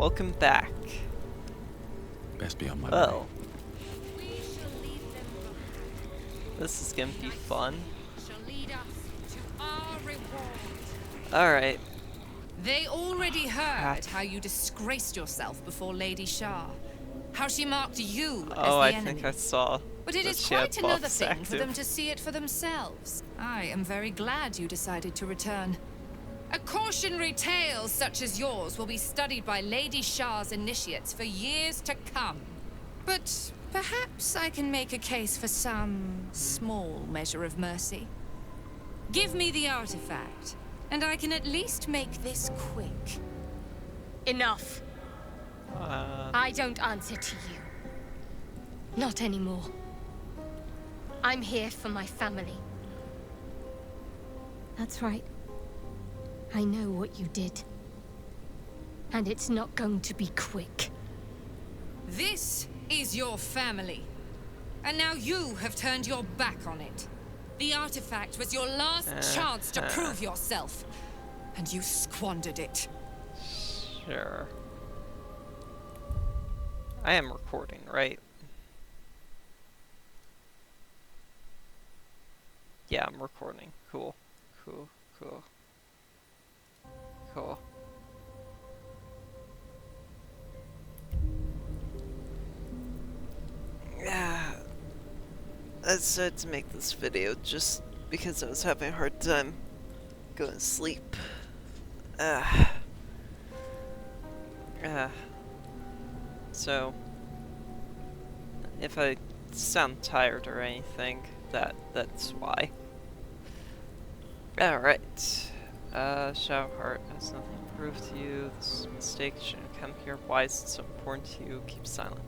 welcome back. Best be on my Well, way. this is gonna be fun. Shall lead us to our reward. Alright. They already heard how you disgraced yourself before Lady Shah. How she marked you as the Oh, I enemy. think I saw. But it that is she had quite another buffs thing for them active. to see it for themselves. I am very glad you decided to return. A cautionary tale such as yours will be studied by Lady Shah's initiates for years to come. But perhaps I can make a case for some small measure of mercy. Give me the artifact, and I can at least make this quick. Enough. I don't answer to you. Not anymore. I'm here for my family. That's right. I know what you did. And it's not going to be quick. This is your family. And now you have turned your back on it. The artifact was your last chance to prove yourself. And you squandered it. Sure. I am recording, right? Yeah, I'm recording. Cool. Cool. Cool. Cool. Yeah. I decided to make this video just because I was having a hard time going to sleep. So, if I sound tired or anything, that's why. Alright. Shadowheart has nothing to prove to you. This is a mistake. You shouldn't come here. Why is it so important to you? Keep silent.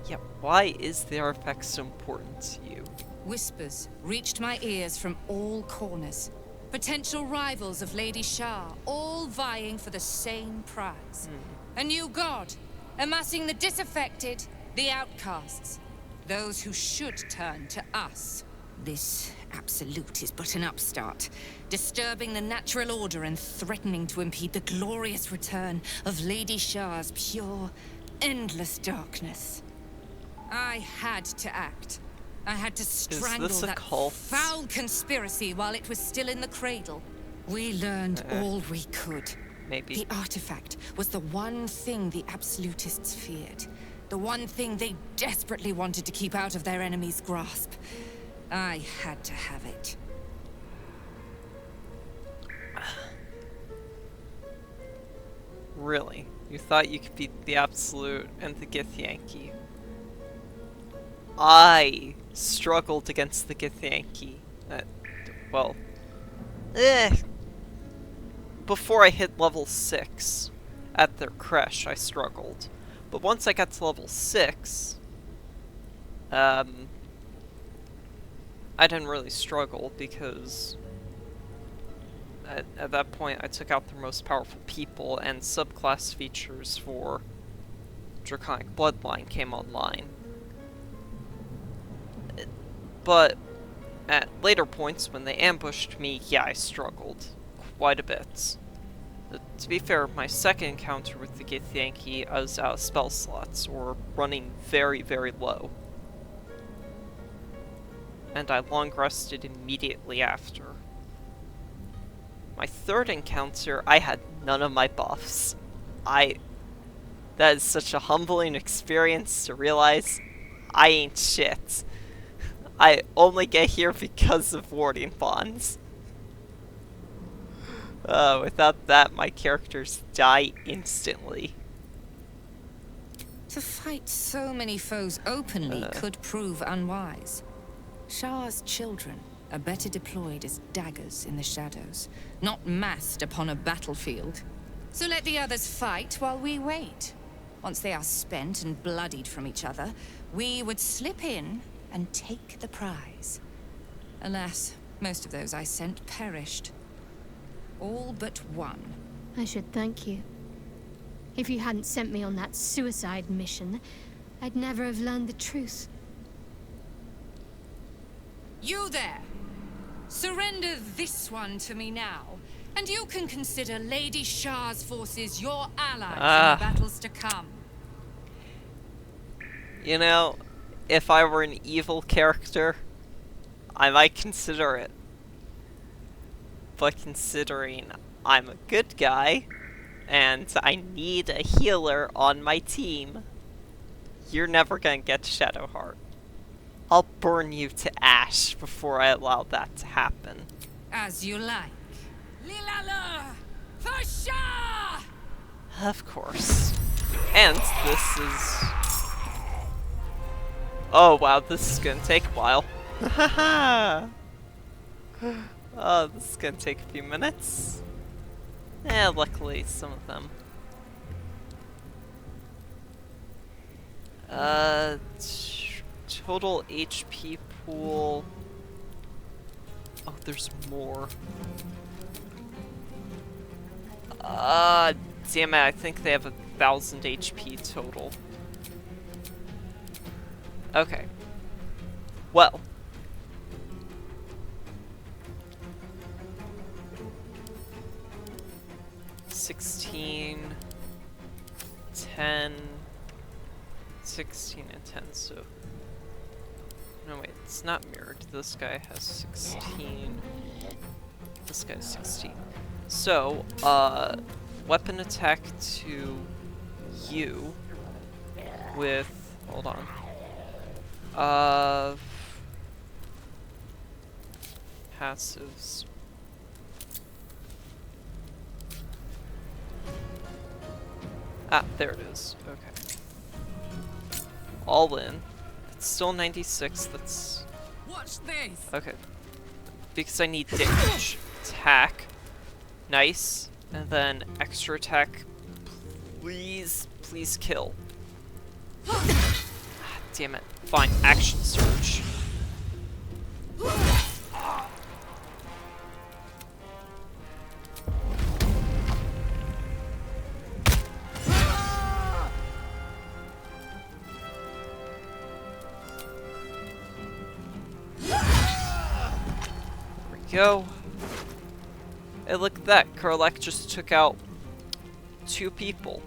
Yeah, why is the artifact so important to you? Whispers reached my ears from all corners. Potential rivals of Lady Shah, all vying for the same prize. A new god, amassing the disaffected, the outcasts, those who should turn to us. This absolute is but an upstart, disturbing the natural order and threatening to impede the glorious return of Lady Shah's pure, endless darkness. I had to act. I had to strangle that foul conspiracy while it was still in the cradle. We learned all we could. Maybe. The artifact was the one thing the absolutists feared. The one thing they desperately wanted to keep out of their enemy's grasp. I had to have it. Really? You thought you could beat the Absolute and the Githyanki? I struggled against the Githyanki. Well, before I hit level 6 at their creche, I struggled. But once I got to level 6, I didn't really struggle because at that point I took out their most powerful people and subclass features for Draconic Bloodline came online. But at later points when they ambushed me, yeah, I struggled quite a bit. To be fair, my second encounter with the Githyanki, I was out of spell slots, or running very, very low. And I long rested immediately after. My third encounter, I had none of my buffs. That is such a humbling experience to realize I ain't shit. I only get here because of warding bonds. Without that, my characters die instantly. To fight so many foes openly could prove unwise. Shah's children are better deployed as daggers in the shadows, not massed upon a battlefield. So let the others fight while we wait. Once they are spent and bloodied from each other, we would slip in and take the prize. Alas, most of those I sent perished. All but one. I should thank you. If you hadn't sent me on that suicide mission, I'd never have learned the truth. You there! Surrender this one to me now, And you can consider Lady Shah's forces your allies Ah. in the battles to come. You know, if I were an evil character, I might consider it. But considering I'm a good guy, and I need a healer on my team, you're never gonna get Shadowheart. I'll burn you to ash before I allow that to happen. As you like. Lilala! For Shah! Of course. And this is... Oh wow, this is gonna take a while. Haha! Oh, this is gonna take a few minutes. Luckily, some of them. Total HP pool. Oh, there's more. Damn it, I think they have 1,000 HP total. Okay. Well. $16, 10, 16 and 10, so... No wait, it's not mirrored. This guy has 16. This guy has 16. So, weapon attack to you with... Hold on. Passives. Ah, there it is. Okay. All in. It's still 96, that's... Watch this! Okay. Because I need damage. Attack. Nice. And then extra attack. Please, please kill. Ah, damn it. Fine, action surge. Go. Hey, look at that. Karlak just took out 2 people.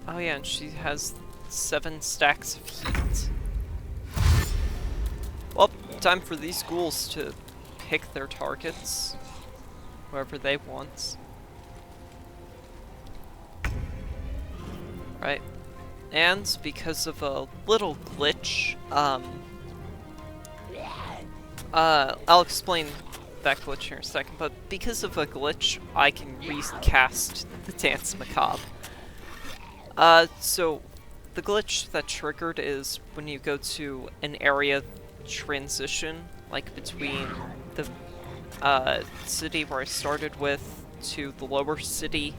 Oh yeah, and she has 7 stacks of heat. Well, time for these ghouls to pick their targets. Whoever they want. Right. And because of a little glitch, I'll explain that glitch here in a second, but because of a glitch, I can recast the Dance Macabre. So the glitch that triggered is when you go to an area transition, like between the city where I started with to the lower city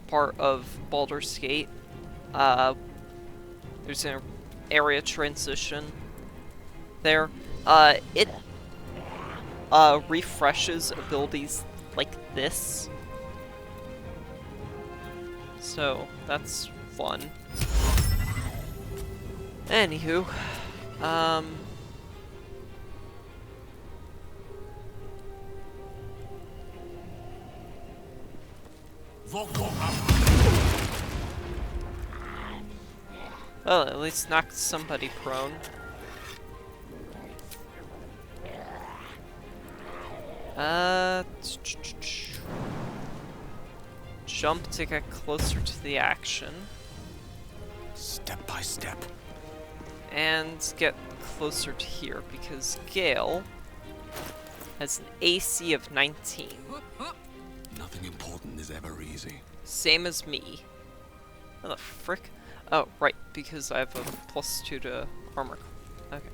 part of Baldur's Gate. There's an area transition there. It refreshes abilities like this. So, that's fun. Anywho, well, at least knocked somebody prone. Jump to get closer to the action. Step by step. And get closer to here, because Gale has an AC of 19. Nothing important is ever easy. Same as me. What the frick? Oh, right, because I have a +2 to armor. Okay.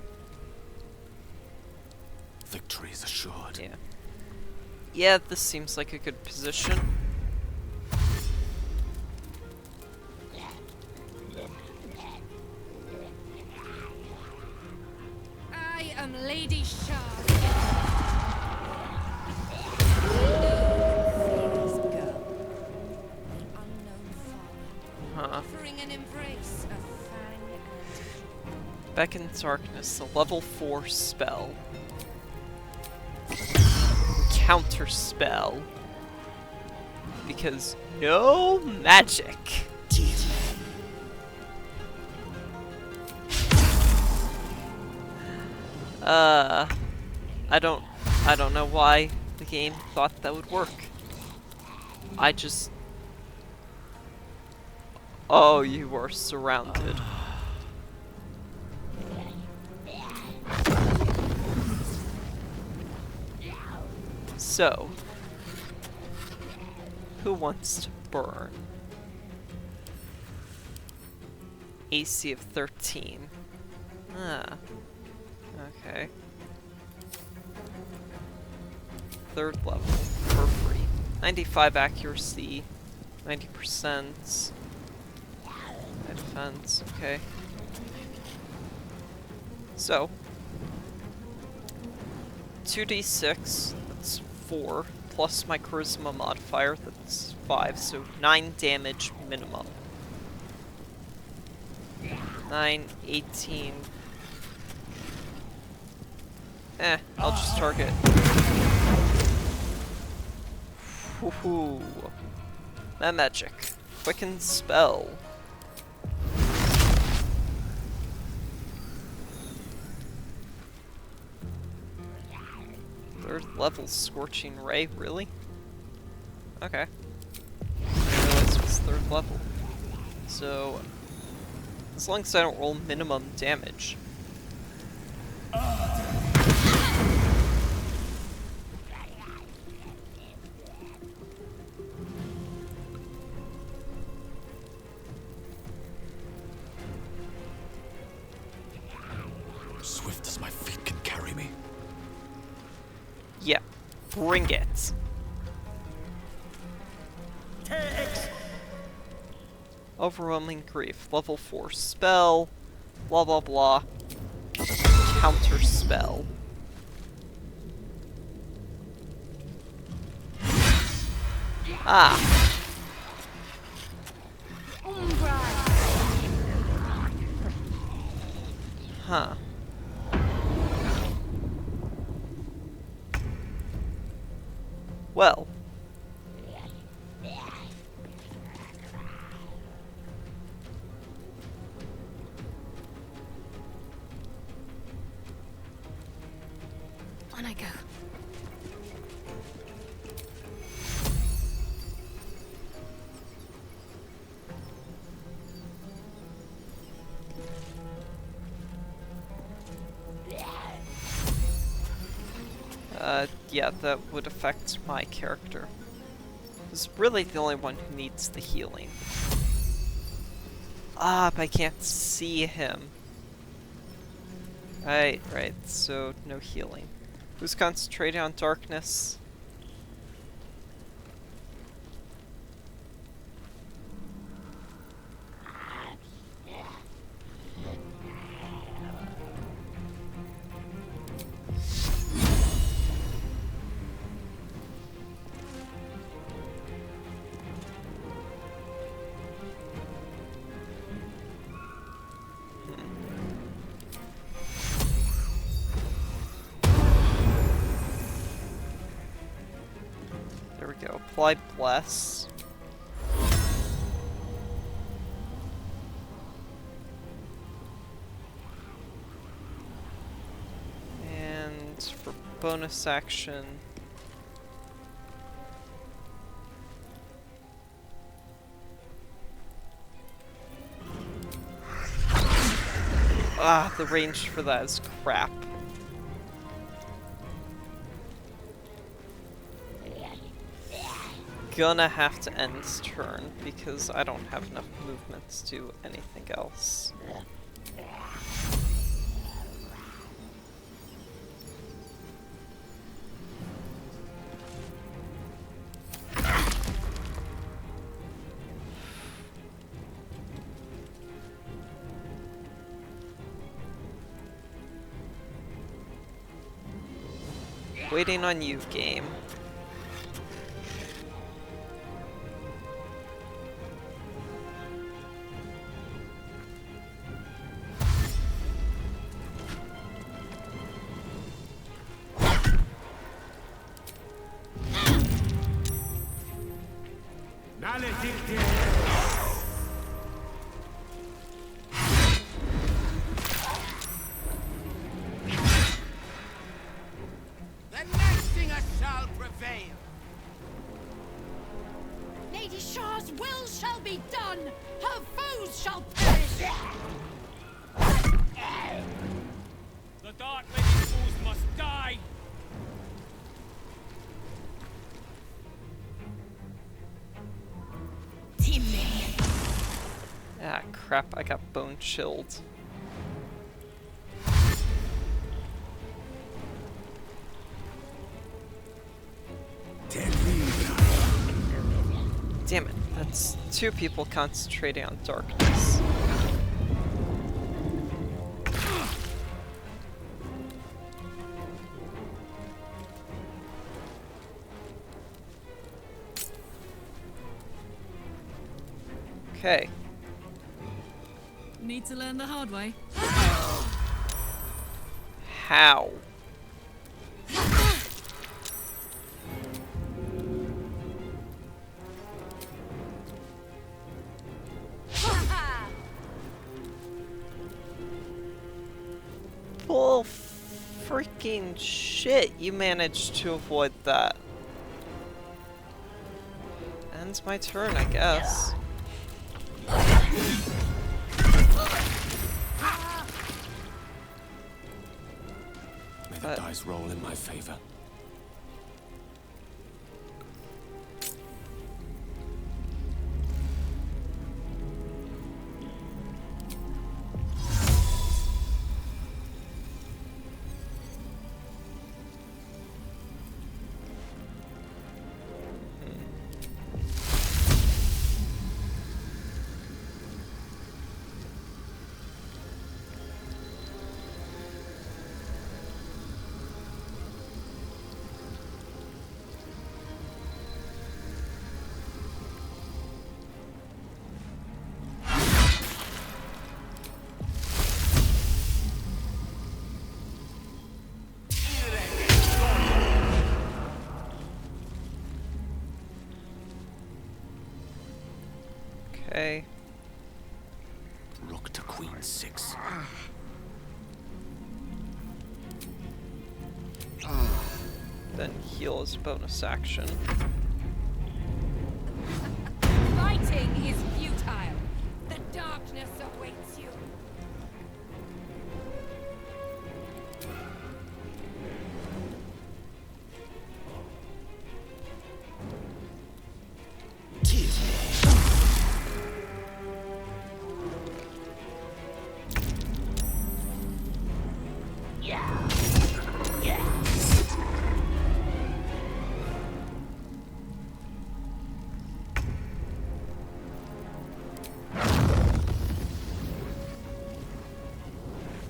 Victory is assured. Yeah. Yeah, this seems like a good position. Lady Shah. Huh. Offering an embrace of fang and Beckon Darkness, a level 4 spell. Counter spell. Because no magic. I don't know why the game thought that would work. I just... Oh, you are surrounded. So, who wants to burn? AC of 13. Ah. Okay. 3rd level, for free. 95 accuracy, 90%. High defense, okay. So, 2d6, that's 4, plus my charisma modifier, that's 5, so 9 damage minimum. 9, 18. I'll just target. Woohoo. That magic. Quicken spell. Third level Scorching Ray, really? Okay. I didn't realize it was 3rd level. So, as long as I don't roll minimum damage. Swift as my feet can carry me. Yeah, bring it. Overwhelming Grief, level 4 spell, blah blah blah. Counter spell. Ah. Huh. Well. On I go. Yeah, that would affect my character. He's really the only one who needs the healing. Ah, but I can't see him. Right, so no healing. Who's concentrating on darkness? There we go. Apply Bless. And for bonus action... Ah, the range for that is crap. Gonna have to end turn because I don't have enough movement to do anything else. Waiting on you, game. Lady Shah's will shall be done. Her foes shall perish. The Dark Lady's foes must die! Ah, crap, I got bone chilled. Damn it, that's 2 people concentrating on darkness. Okay. Need to learn the hard way. How? Well, freaking shit, you managed to avoid that. Ends my turn, I guess. May the dice roll in my favor. Okay. Rook to queen 6. Then heal as a bonus action. Fighting is futile. The darkness awaits you.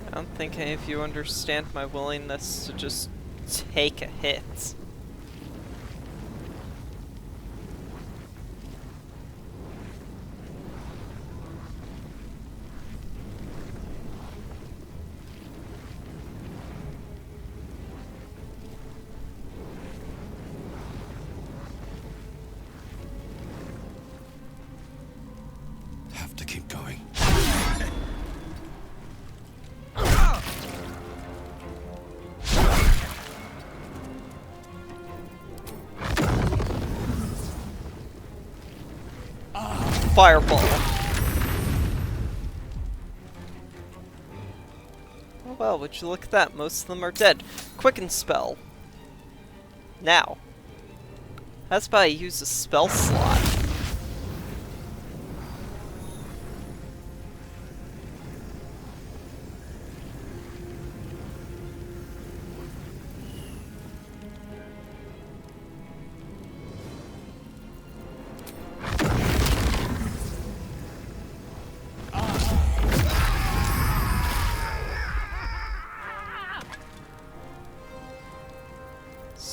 I don't think any of you understand my willingness to just take a hit. Have to keep going. Fireball. Oh well, would you look at that? Most of them are dead. Quicken spell. Now. That's why I use a spell slot.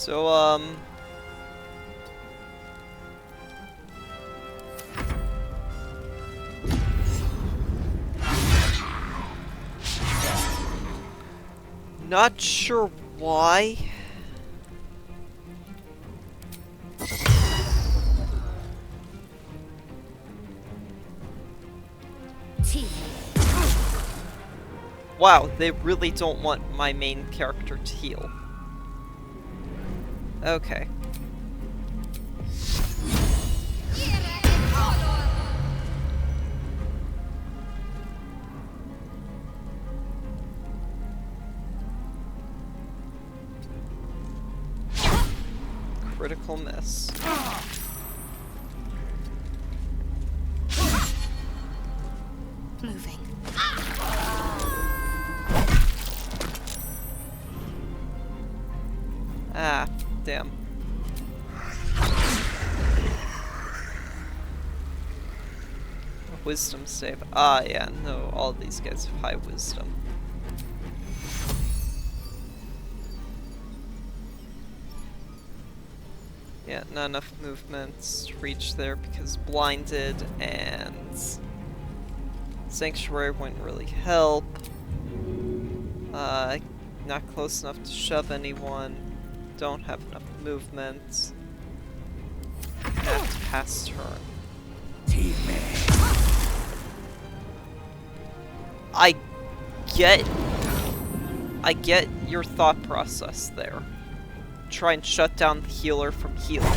So, not sure why. Wow, they really don't want my main character to heal. Okay. Critical miss. Moving. Ah, damn. Wisdom save. Ah, yeah, no, all these guys have high wisdom. Yeah, not enough movements to reach there because blinded, and Sanctuary wouldn't really help. Not close enough to shove anyone. Don't have enough movement. Have to pass turn. I get your thought process there. Try and shut down the healer from healing.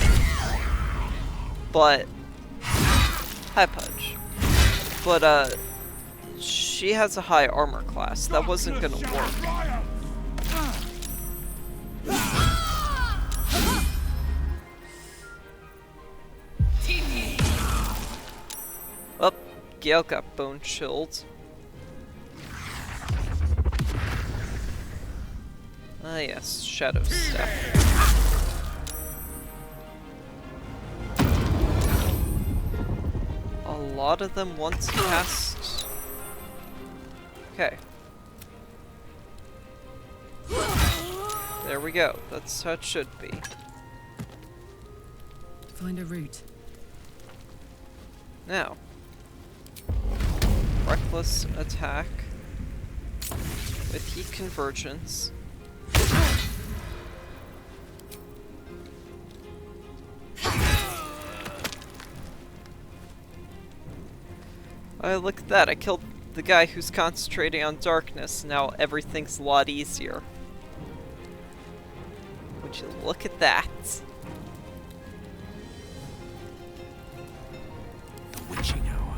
But hi Pudge. But she has a high armor class. That wasn't gonna work. Oh, Gale got bone chilled. Ah yes, Shadow Step. A lot of them want to cast... Okay. There we go, that's how it should be. Find a route. Now. Reckless attack. With heat convergence. Oh, look at that. I killed the guy who's concentrating on darkness. Now everything's a lot easier. Would you look at that? The witching hour.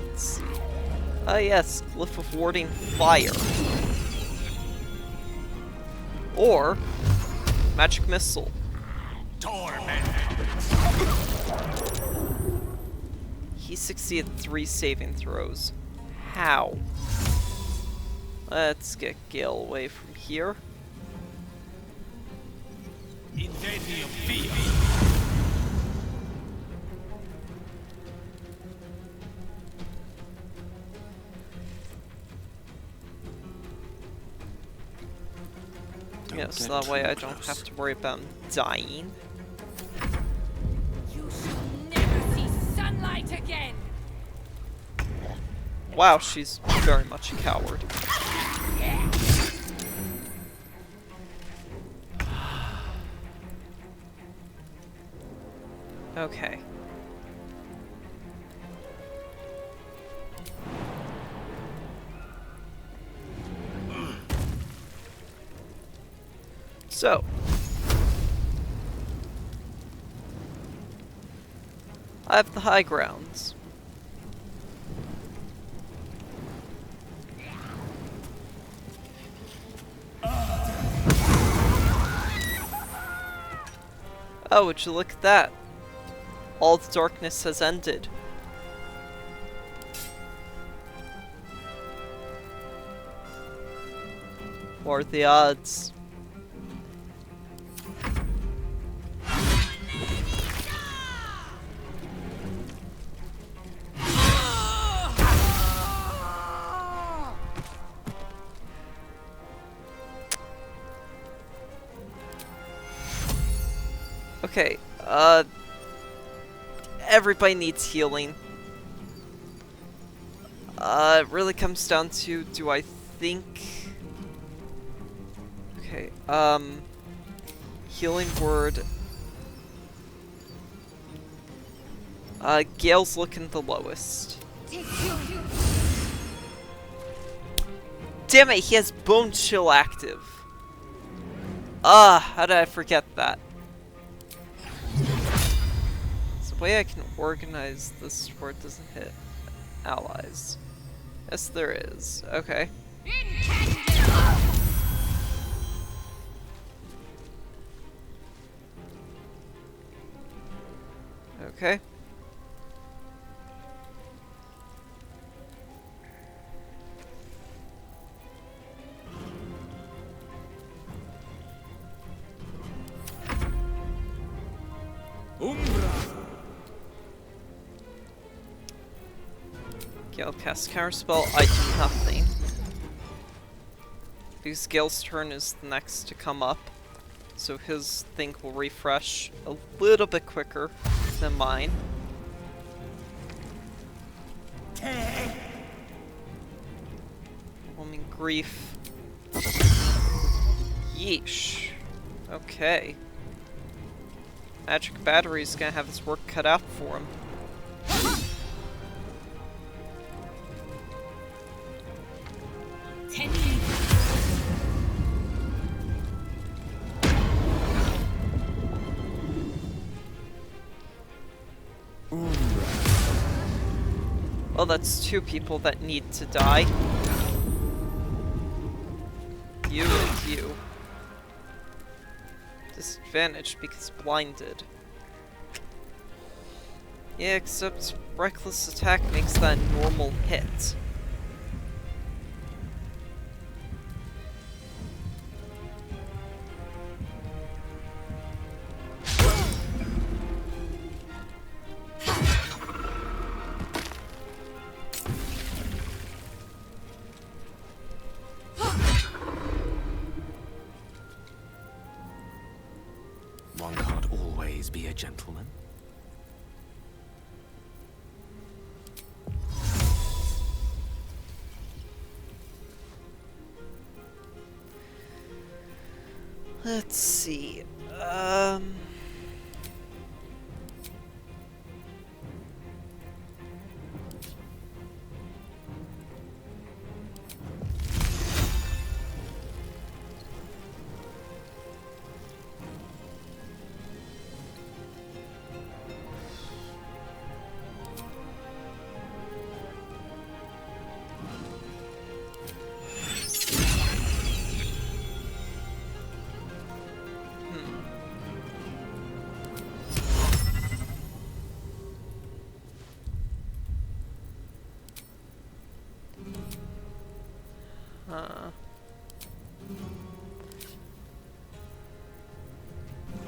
Let's see. Ah, yes. Glyph of warding fire. Or magic missile. He succeeded 3 saving throws. How? Let's get Gale away from here. Incendium via. Yes, that way I don't have to worry about him dying. You shall never see sunlight again! Wow, she's very much a coward. Okay. So. I have the high grounds. Oh, would you look at that? All the darkness has ended. What are the odds? Okay, everybody needs healing. It really comes down to, do I think... Okay, healing word. Gale's looking the lowest. Damn it, he has Bone Chill active. How did I forget that? There's a way I can organize this where it doesn't hit allies. Yes, there is. Okay. Okay. Gale casts counterspell. I do nothing. Because Gale's turn is the next to come up. So his thing will refresh a little bit quicker than mine. Overwhelming grief. Yeesh. Okay. Magic Battery's gonna have his work cut out for him. Well, that's two people that need to die. You and you. Disadvantaged because blinded. Yeah, except reckless attack makes that a normal hit. One can't always be a gentleman. Let's see.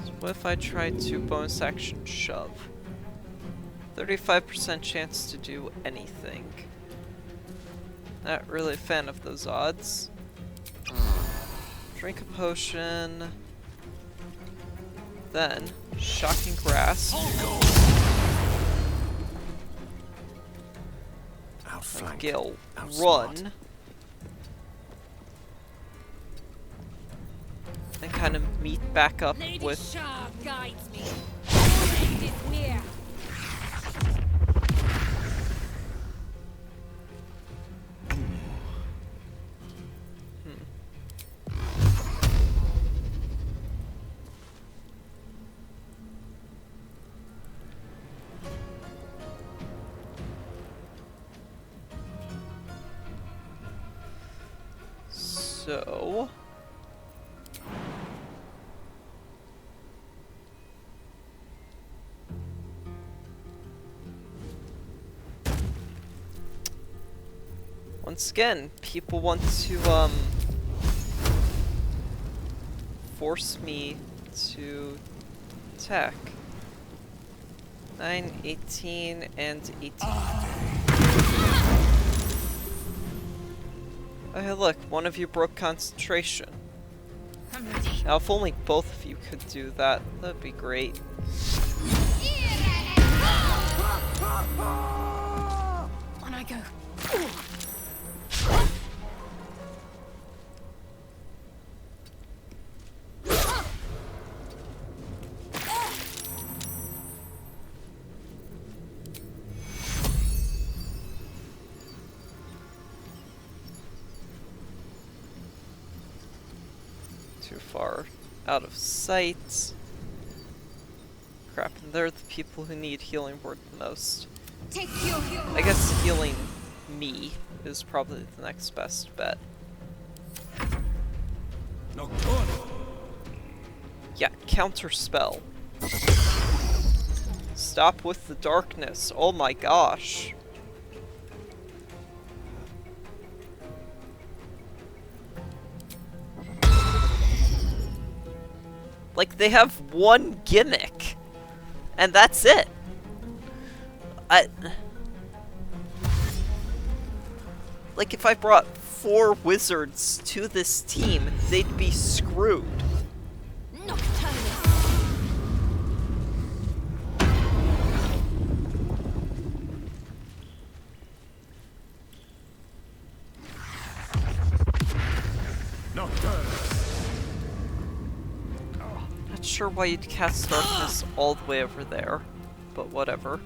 So what if I try to bonus action shove? 35% chance to do anything. Not really a fan of those odds. Drink a potion. Then, shocking grasp. Outflank. Gale, Outsmart. run. And kind of meet back up Lady with. Shah guides me. Your end is near. So. Once again, people want to, force me to attack. 9, 18, and 18. Oh, hey, look, one of you broke concentration. I'm ready. Now, if only both of you could do that, that'd be great. On I go. Too far out of sight. Crap, and they're the people who need healing word the most. Take your I guess healing me is probably the next best bet. Nocturne! Yeah, counter spell. Stop with the darkness. Oh my gosh. Like, they have one gimmick, and that's it. Like, if I brought 4 wizards to this team, they'd be screwed. Nocturne! Not sure why you'd cast darkness all the way over there, but whatever.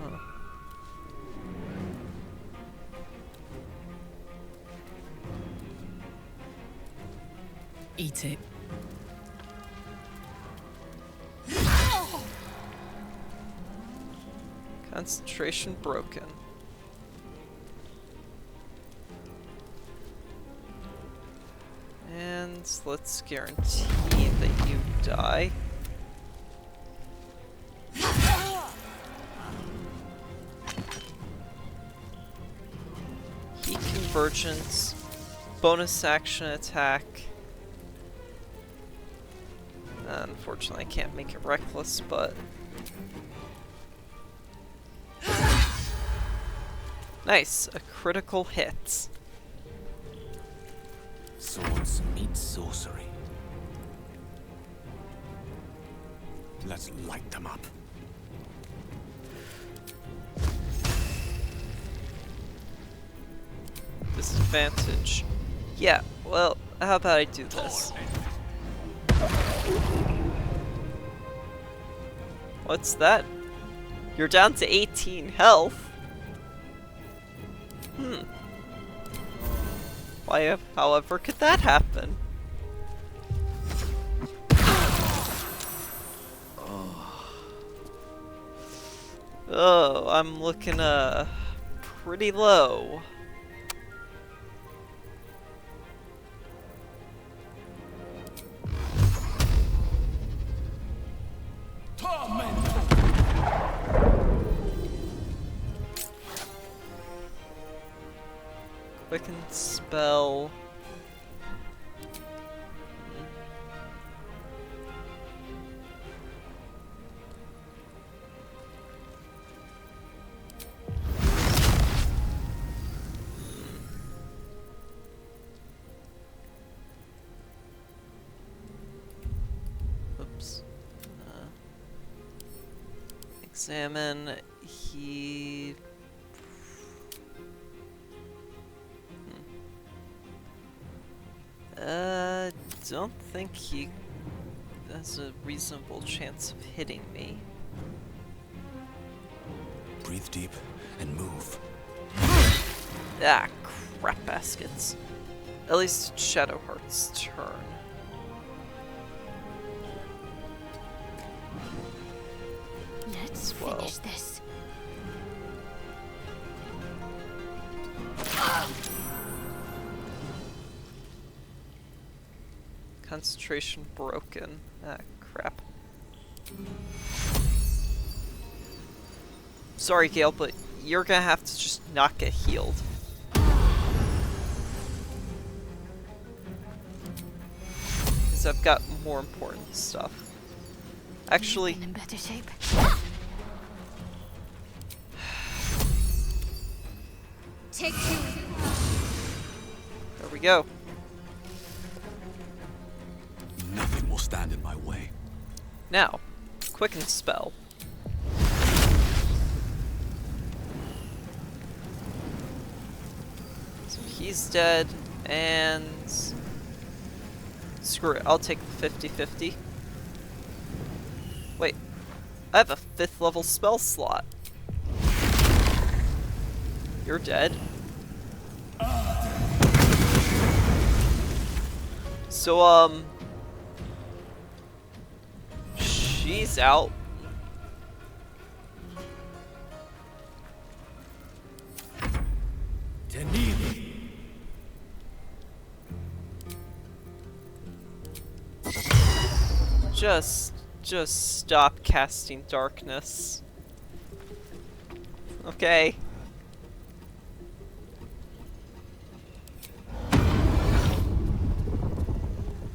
Huh. Eat it. Concentration broken. And let's guarantee that you die. Heat convergence, bonus action attack. Unfortunately, I can't make it reckless, but nice, a critical hit. Swords meet sorcery. Let's light them up. Disadvantage. Yeah, well, how about I do this? What's that? You're down to 18 health? Why, however, could that happen? Oh, I'm looking, pretty low. Quicken spell. Oops. Examine. He. Don't think he has a reasonable chance of hitting me. Breathe deep and move. Ah, crap baskets. At least it's Shadowheart's turn. Let's Whoa. finish this. Concentration broken. Ah, crap. Sorry, Gale, but you're gonna have to just not get healed. Because I've got more important stuff. Actually, In better shape. take you. There we go. Nothing will stand in my way. Now, quicken spell. So he's dead, and screw it, I'll take the 50-50. Wait, I have a 5th level spell slot. You're dead. So, she's out. Just stop casting darkness. Okay.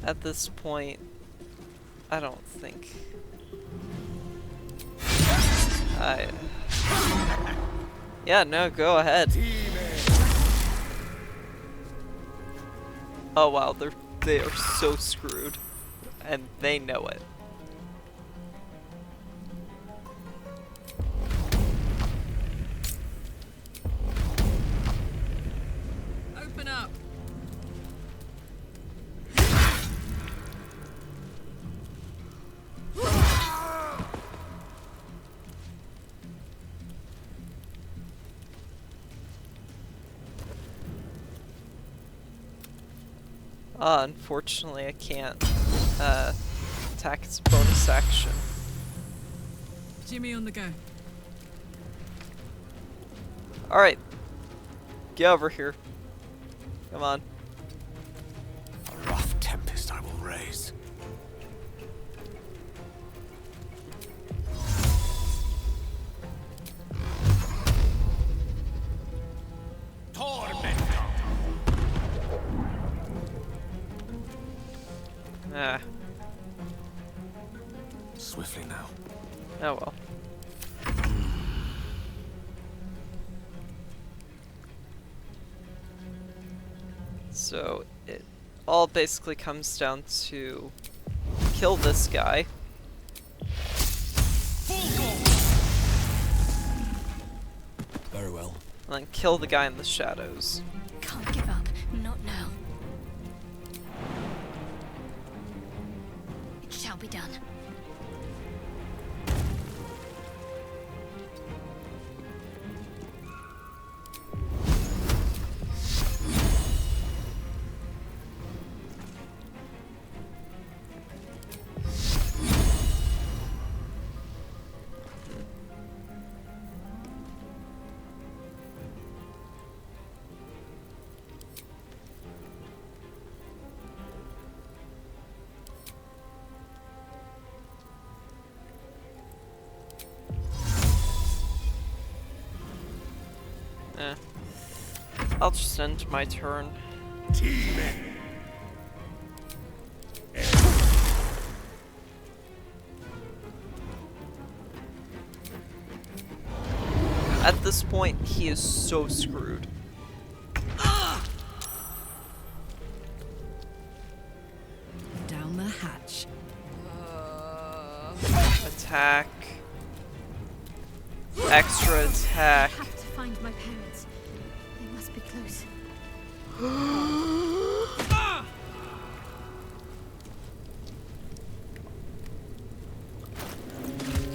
At this point, I don't think yeah, no, go ahead. Oh wow, they are so screwed, and they know it. Open up. Unfortunately, I can't attack its bonus action. Jimmy on the go. Alright. Get over here. Come on. A rough tempest I will raise. Ah. Swiftly now. Oh well. So it all basically comes down to kill this guy. Very well. And then kill the guy in the shadows. Can't give up. Not now. It shall be done. I'll just end my turn. At this point, he is so screwed. Down the hatch. Attack. Extra attack. I have to find my parents. They must be close.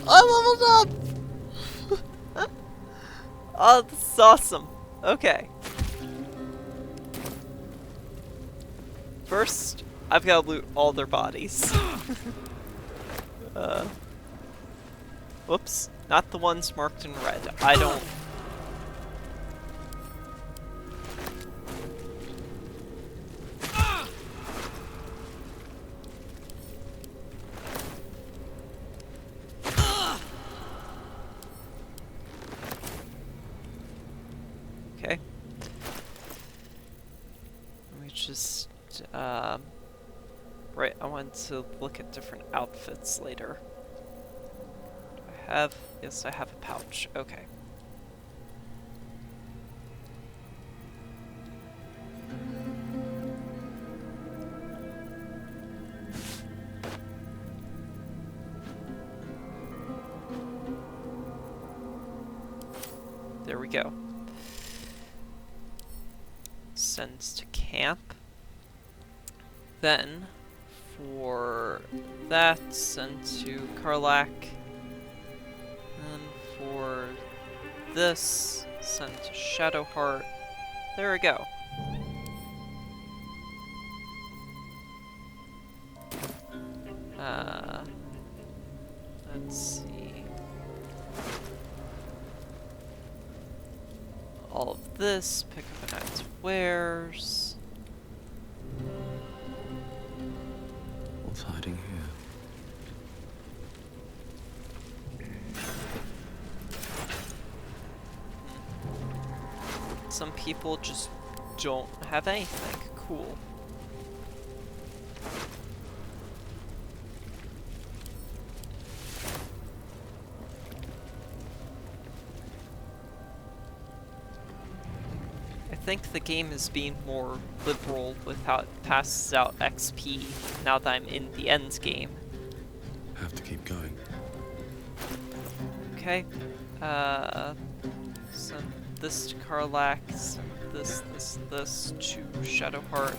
I leveled up! Oh, this is awesome. Okay. First, I've got to loot all their bodies. Whoops. Not the ones marked in red. I don't... Okay. Let me just, right, I want to look at different outfits later. Do I have, yes, I have a pouch, okay. There we go. Sends to camp. Then, for that, send to Karlak. And for this, send to Shadowheart. There we go. Let's see. All of this, pick up an act wares. What's hiding here? Some people just don't have anything. Cool. I think the game is being more liberal with how it passes out XP now that I'm in the end game. Have to keep going. Okay. Send this to Karlak, send this to Shadowheart.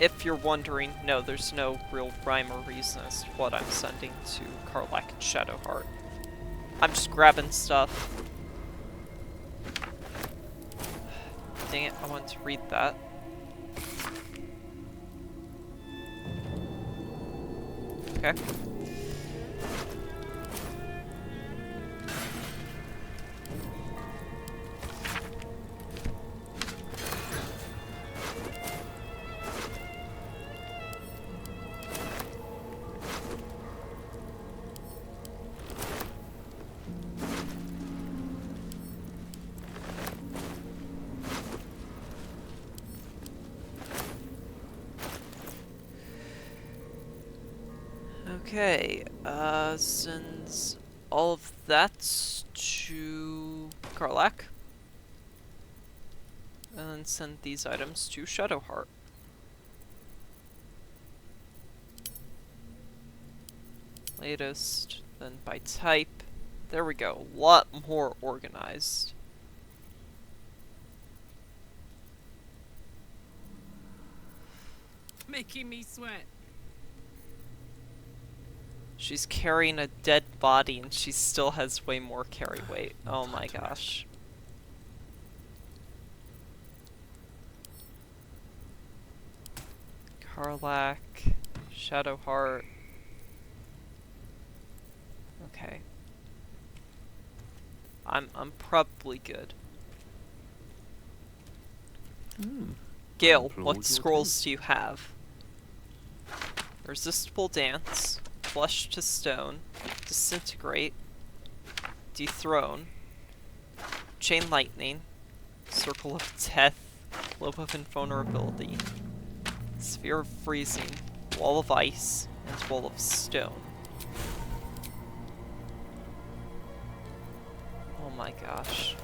If you're wondering, no, there's no real rhyme or reason as to what I'm sending to Karlak and Shadowheart. I'm just grabbing stuff. Dang it, I wanted to read that. Okay. Okay, sends all of that to Karlak. And then send these items to Shadowheart. Latest, then by type. There we go, a lot more organized. Making me sweat. She's carrying a dead body and she still has way more carry weight. Oh my gosh. Karlak, Shadowheart. Okay. I'm probably good. Gale, what scrolls do you have? Resistible Dance, Flesh to Stone, Disintegrate, Dethrone, Chain Lightning, Circle of Death, Globe of Invulnerability, Sphere of Freezing, Wall of Ice, and Wall of Stone. Oh my gosh.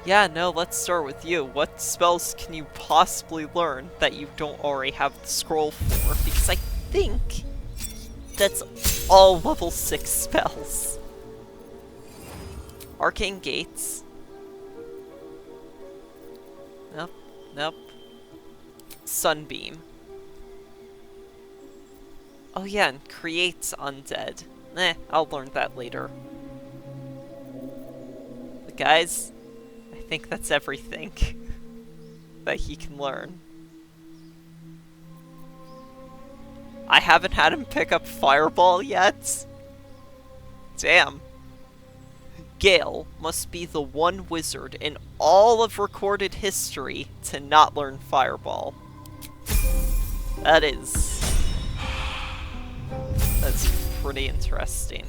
Yeah, no, let's start with you. What spells can you possibly learn that you don't already have the scroll for? Because I think that's all level 6 spells. Arcane Gates. Nope, nope. Sunbeam. Oh yeah, and creates undead. I'll learn that later. But guys, I think that's everything that he can learn. I haven't had him pick up Fireball yet. Damn. Gale must be the one wizard in all of recorded history to not learn Fireball. That's pretty interesting.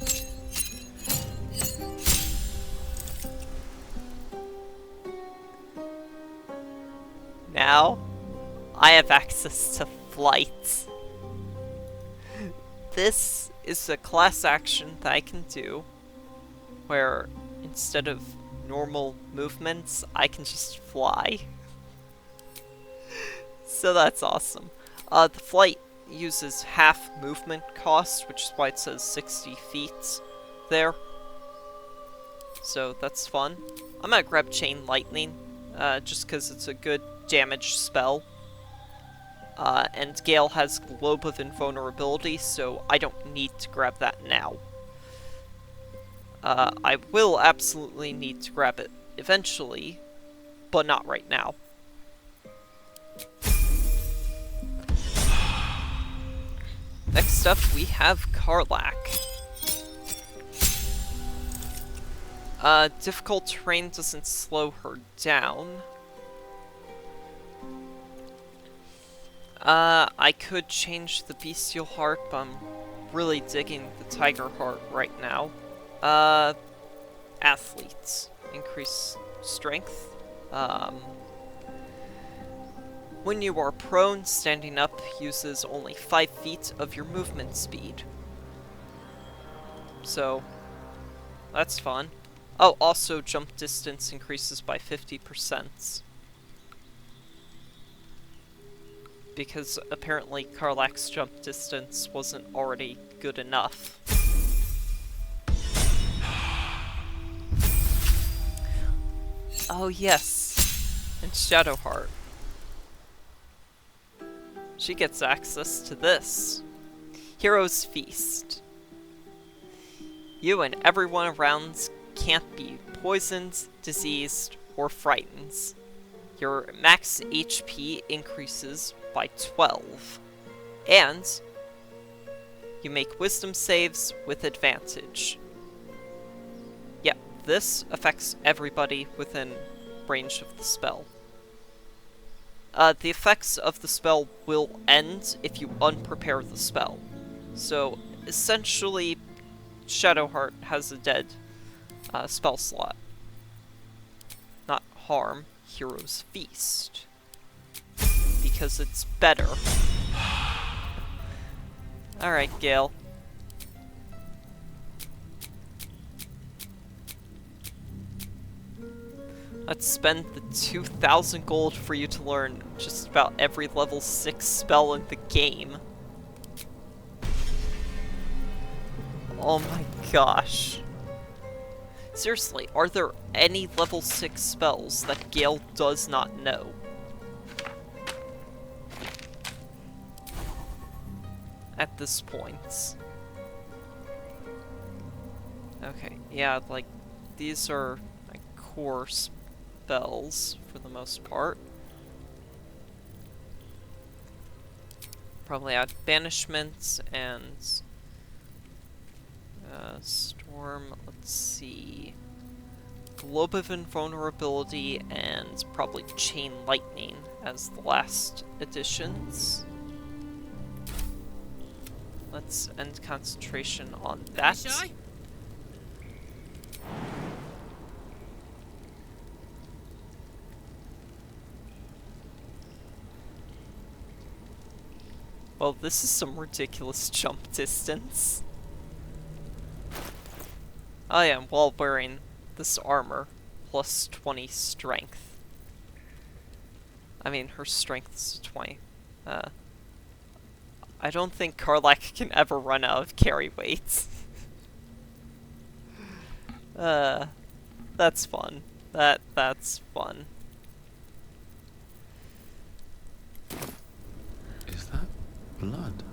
Now, I have access to flight. This is a class action that I can do, where instead of normal movements, I can just fly. So that's awesome. The flight uses half movement cost, which is why it says 60 feet there. So that's fun. I'm gonna grab Chain Lightning, just because it's a good damage spell. And Gale has Globe of Invulnerability, so I don't need to grab that now. I will absolutely need to grab it eventually, but not right now. Next up, we have Karlach. Difficult terrain doesn't slow her down. I could change the Bestial Heart, but I'm really digging the Tiger Heart right now. Athletes. Increase strength. When you are prone, standing up uses only 5 feet of your movement speed. So, that's fun. Oh, also jump distance increases by 50%. Because apparently Karlach's jump distance wasn't already good enough. Oh yes, and Shadowheart. She gets access to this. Hero's Feast. You and everyone around can't be poisoned, diseased, or frightened. Your max HP increases by 12. And you make wisdom saves with advantage. Yep, this affects everybody within range of the spell. The effects of the spell will end if you unprepare the spell. So, essentially, Shadowheart has a dead spell slot. Not harm, Hero's Feast. Because it's better. Alright, Gale. Let's spend the 2,000 gold for you to learn just about every level 6 spell in the game. Oh my gosh. Seriously, are there any level 6 spells that Gale does not know? At this point. Okay, yeah, like, these are like core spells for the most part. Probably add banishment and storm, let's see. Globe of Invulnerability and probably Chain Lightning as the last additions. Let's end concentration on that. Shy? Well, this is some ridiculous jump distance. Oh yeah, while wearing this armor, plus 20 strength. I mean, her strength's 20. I don't think Karlach can ever run out of carry weights. That's fun. That's fun. Is that blood?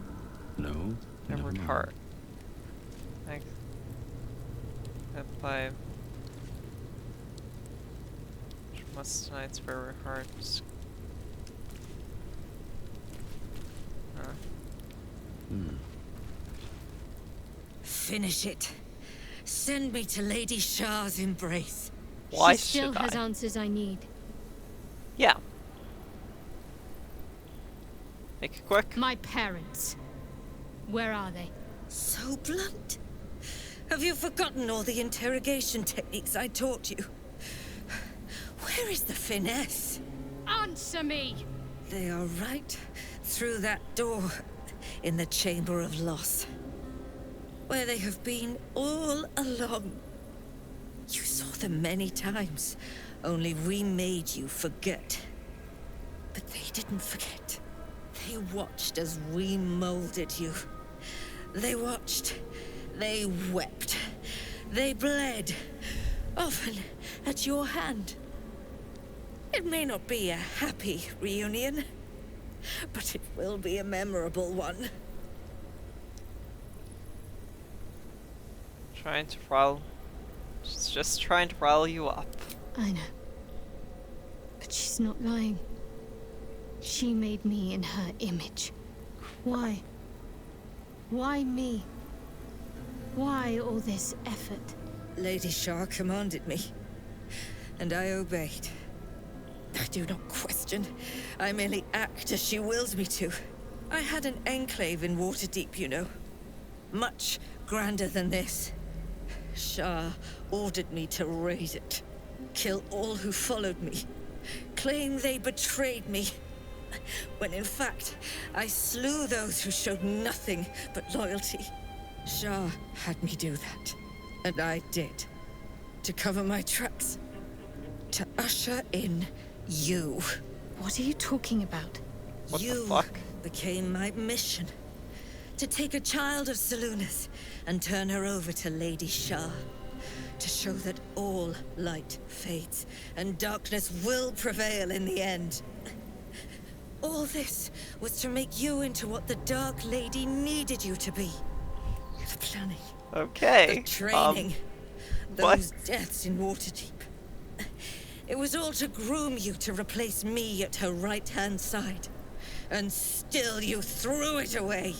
No. never Emerald mind. Heart. By Must tonight's very hard. Finish it. Send me to Lady Shah's embrace. Why she still should has I? answers I need. Yeah. Make it quick. My parents. Where are they? So blunt. Have you forgotten all the interrogation techniques I taught you? Where is the finesse? Answer me! They are right through that door in the Chamber of Loss. Where they have been all along. You saw them many times, only we made you forget. But they didn't forget. They watched as we molded you. They watched. They wept. They bled. Often at your hand. It may not be a happy reunion, but it will be a memorable one. Trying to rile... She's just trying to rile you up. I know. But she's not lying. She made me in her image. Why? Why me? Why all this effort? Lady Shah commanded me, and I obeyed. I do not question. I merely act as she wills me to. I had an enclave in Waterdeep, you know. Much grander than this. Shah ordered me to raise it. Kill all who followed me. Claim they betrayed me. When in fact, I slew those who showed nothing but loyalty. Shah had me do that. And I did. To cover my tracks. To usher in you. What are you talking about? What the You fuck? became my mission. To take a child of Seluna's and turn her over to Lady Shah. To show that all light fades and darkness will prevail in the end. All this was to make you into what the Dark Lady needed you to be. The planning. Okay. The training. what? Those deaths in Waterdeep. It was all to groom you to replace me at her right-hand side. And still you threw it away.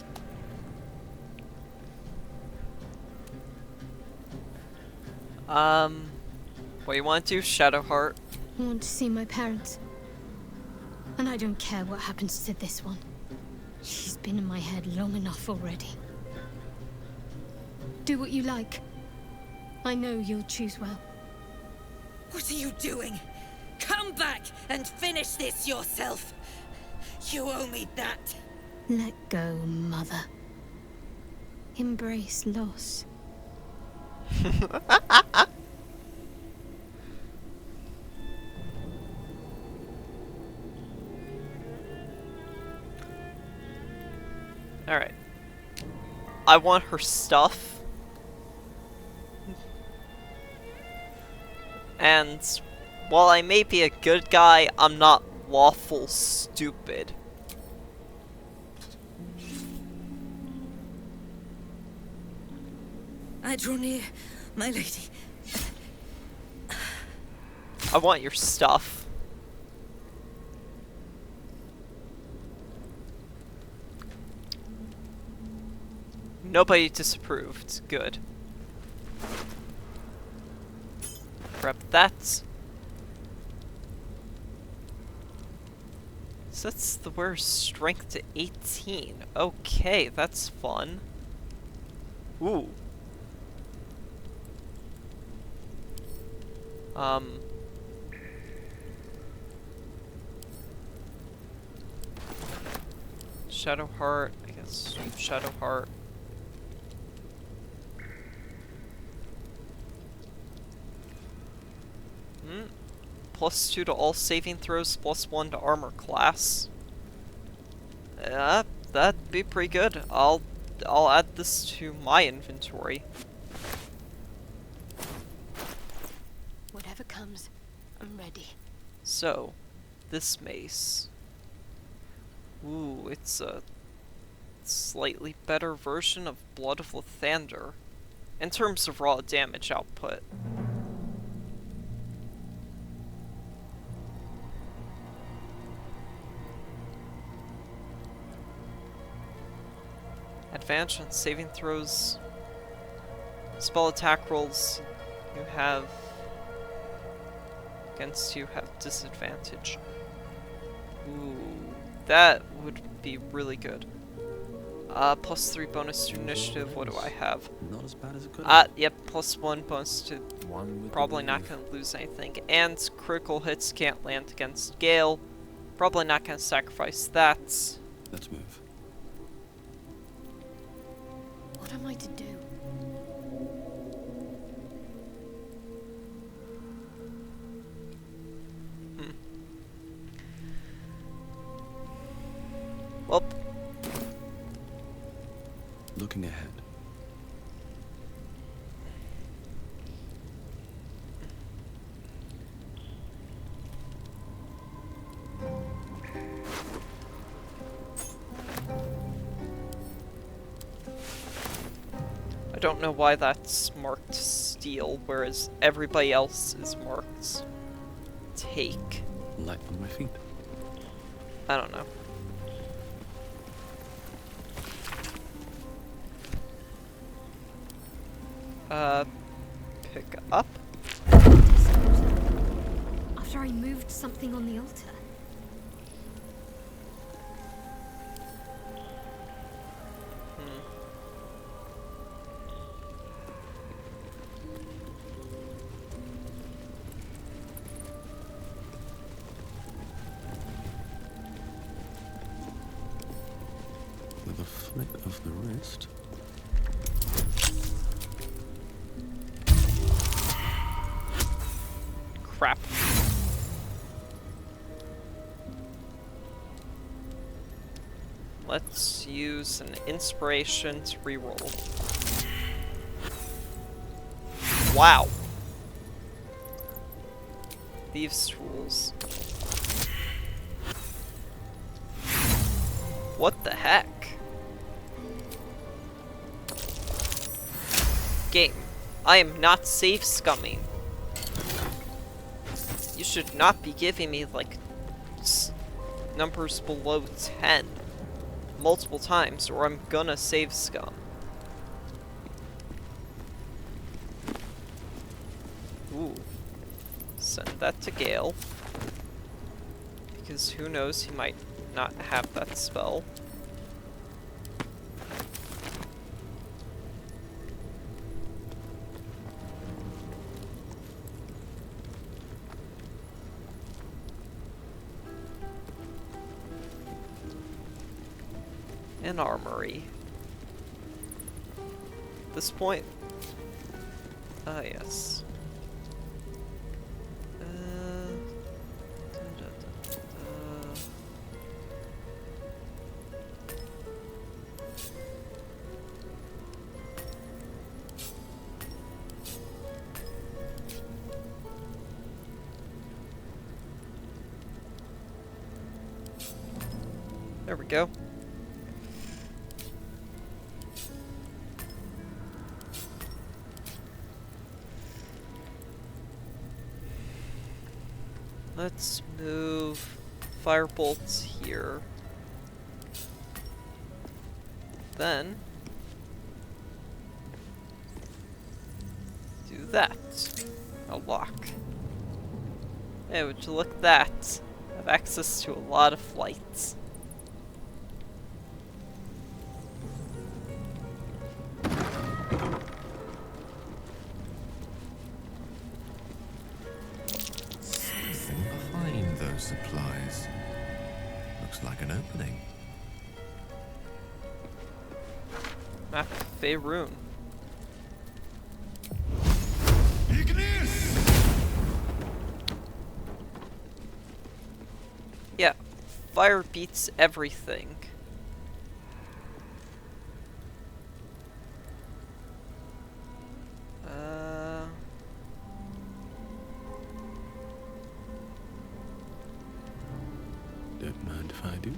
What you want to do, Shadowheart? I want to see my parents. And I don't care what happens to this one. She's been in my head long enough already. Do what you like. I know you'll choose well. What are you doing? Come back and finish this yourself. You owe me that. Let go, Mother. Embrace loss. Alright. I want her stuff. And while I may be a good guy, I'm not lawful stupid. I draw near, my lady. I want your stuff. Nobody disapproved. Good. Grab that. Sets the wearer's strength to 18. Okay, that's fun. Ooh. Shadowheart, I guess Shadowheart. +2 to all saving throws, +1 to armor class. That'd be pretty good. I'll add this to my inventory. Whatever comes, I'm ready. So, this mace. Ooh, it's a slightly better version of Blood of Lathander in terms of raw damage output. Advantage on saving throws. Spell attack rolls you have against you have disadvantage. Ooh, that would be really good. +3 bonus to initiative. What do I have? Not as bad as it could. Yep, +1 bonus to. One with Probably the not relief. gonna lose anything. And critical hits can't land against Gale. Probably not gonna sacrifice that. Let's move. What am I to do? Well, I don't know why that's marked steel, whereas everybody else is marked take. Light on my feet. I don't know. Pick up? After I moved something on the altar. With a flick of the wrist. Crap. Let's use an inspiration to reroll. Wow. Thieves' tools. What the heck? Game, I am not save scumming. You should not be giving me, like, numbers below 10 multiple times, or I'm gonna save scum. Ooh. Send that to Gale. Because who knows, he might not have that spell. An armory. At this point. Ah, yes. There we go. Let's move firebolts here. Then do that. A lock. Hey, would you look at that? I have access to a lot of lights. Supplies. Looks like an opening. Map of Faerun. Yeah, fire beats everything. Don't mind if I do.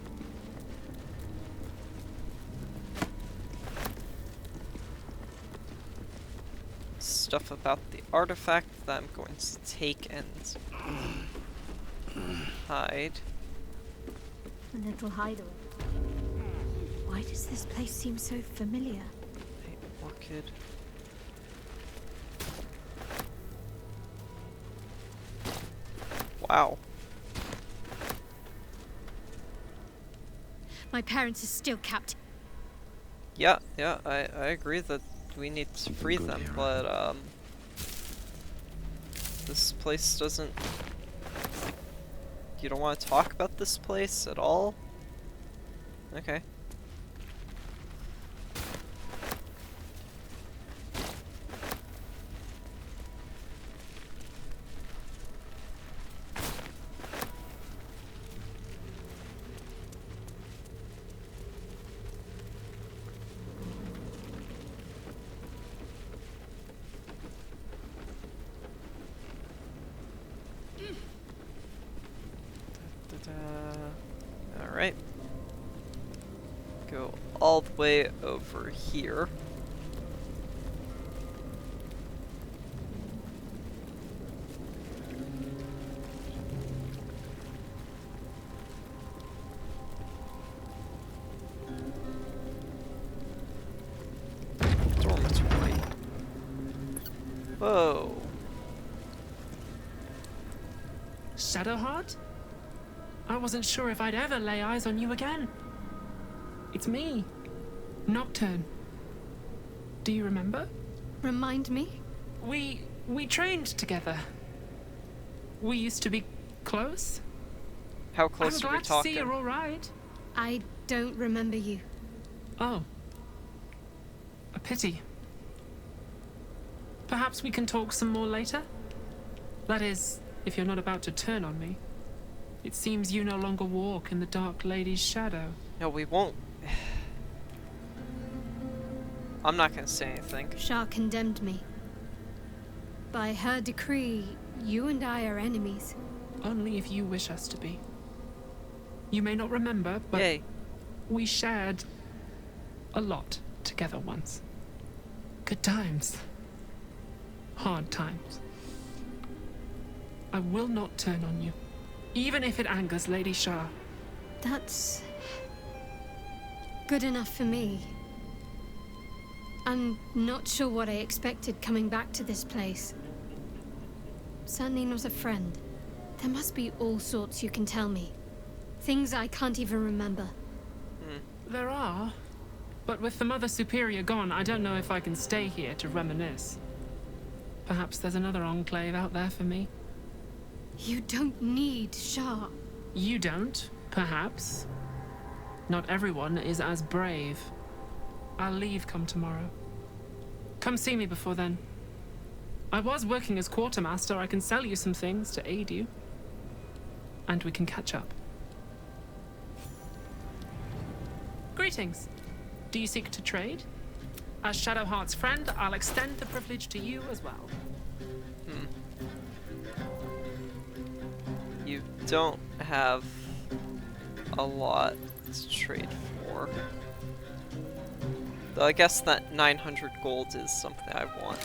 Stuff about the artifact that I'm going to take and hide. A little hideaway. Why does this place seem so familiar? Hey, orchid. Wow. My parents are still captive. Yeah, I agree that we need to free Good them, hero. but this place doesn't. You don't want to talk about this place at all? Okay. Alright. Go all the way over here. Whoa. Shadowheart? I wasn't sure if I'd ever lay eyes on you again. It's me, Nocturne. Do you remember? Remind me? We trained together. We used to be close. How close I'm are we glad to see talking? you're all right. I don't remember you. Oh. A pity. Perhaps we can talk some more later? That is, if you're not about to turn on me. It seems you no longer walk in the Dark Lady's shadow. No, we won't. I'm not gonna say anything. Shah condemned me. By her decree, you and I are enemies. Only if you wish us to be. You may not remember, but Yay. we shared a lot together once. Good times. Hard times. I will not turn on you, even if it angers Lady Shah. That's good enough for me. I'm not sure what I expected coming back to this place. Certainly not a friend. There must be all sorts you can tell me. Things I can't even remember. There are, but with the Mother Superior gone, I don't know if I can stay here to reminisce. Perhaps there's another enclave out there for me. You don't need Shah. You don't, perhaps. Not everyone is as brave. I'll leave come tomorrow. Come see me before then. I was working as quartermaster. I can sell you some things to aid you. And we can catch up. Greetings. Do you seek to trade? As Shadowheart's friend, I'll extend the privilege to you as well. You don't have a lot to trade for. Though I guess that 900 gold is something I want.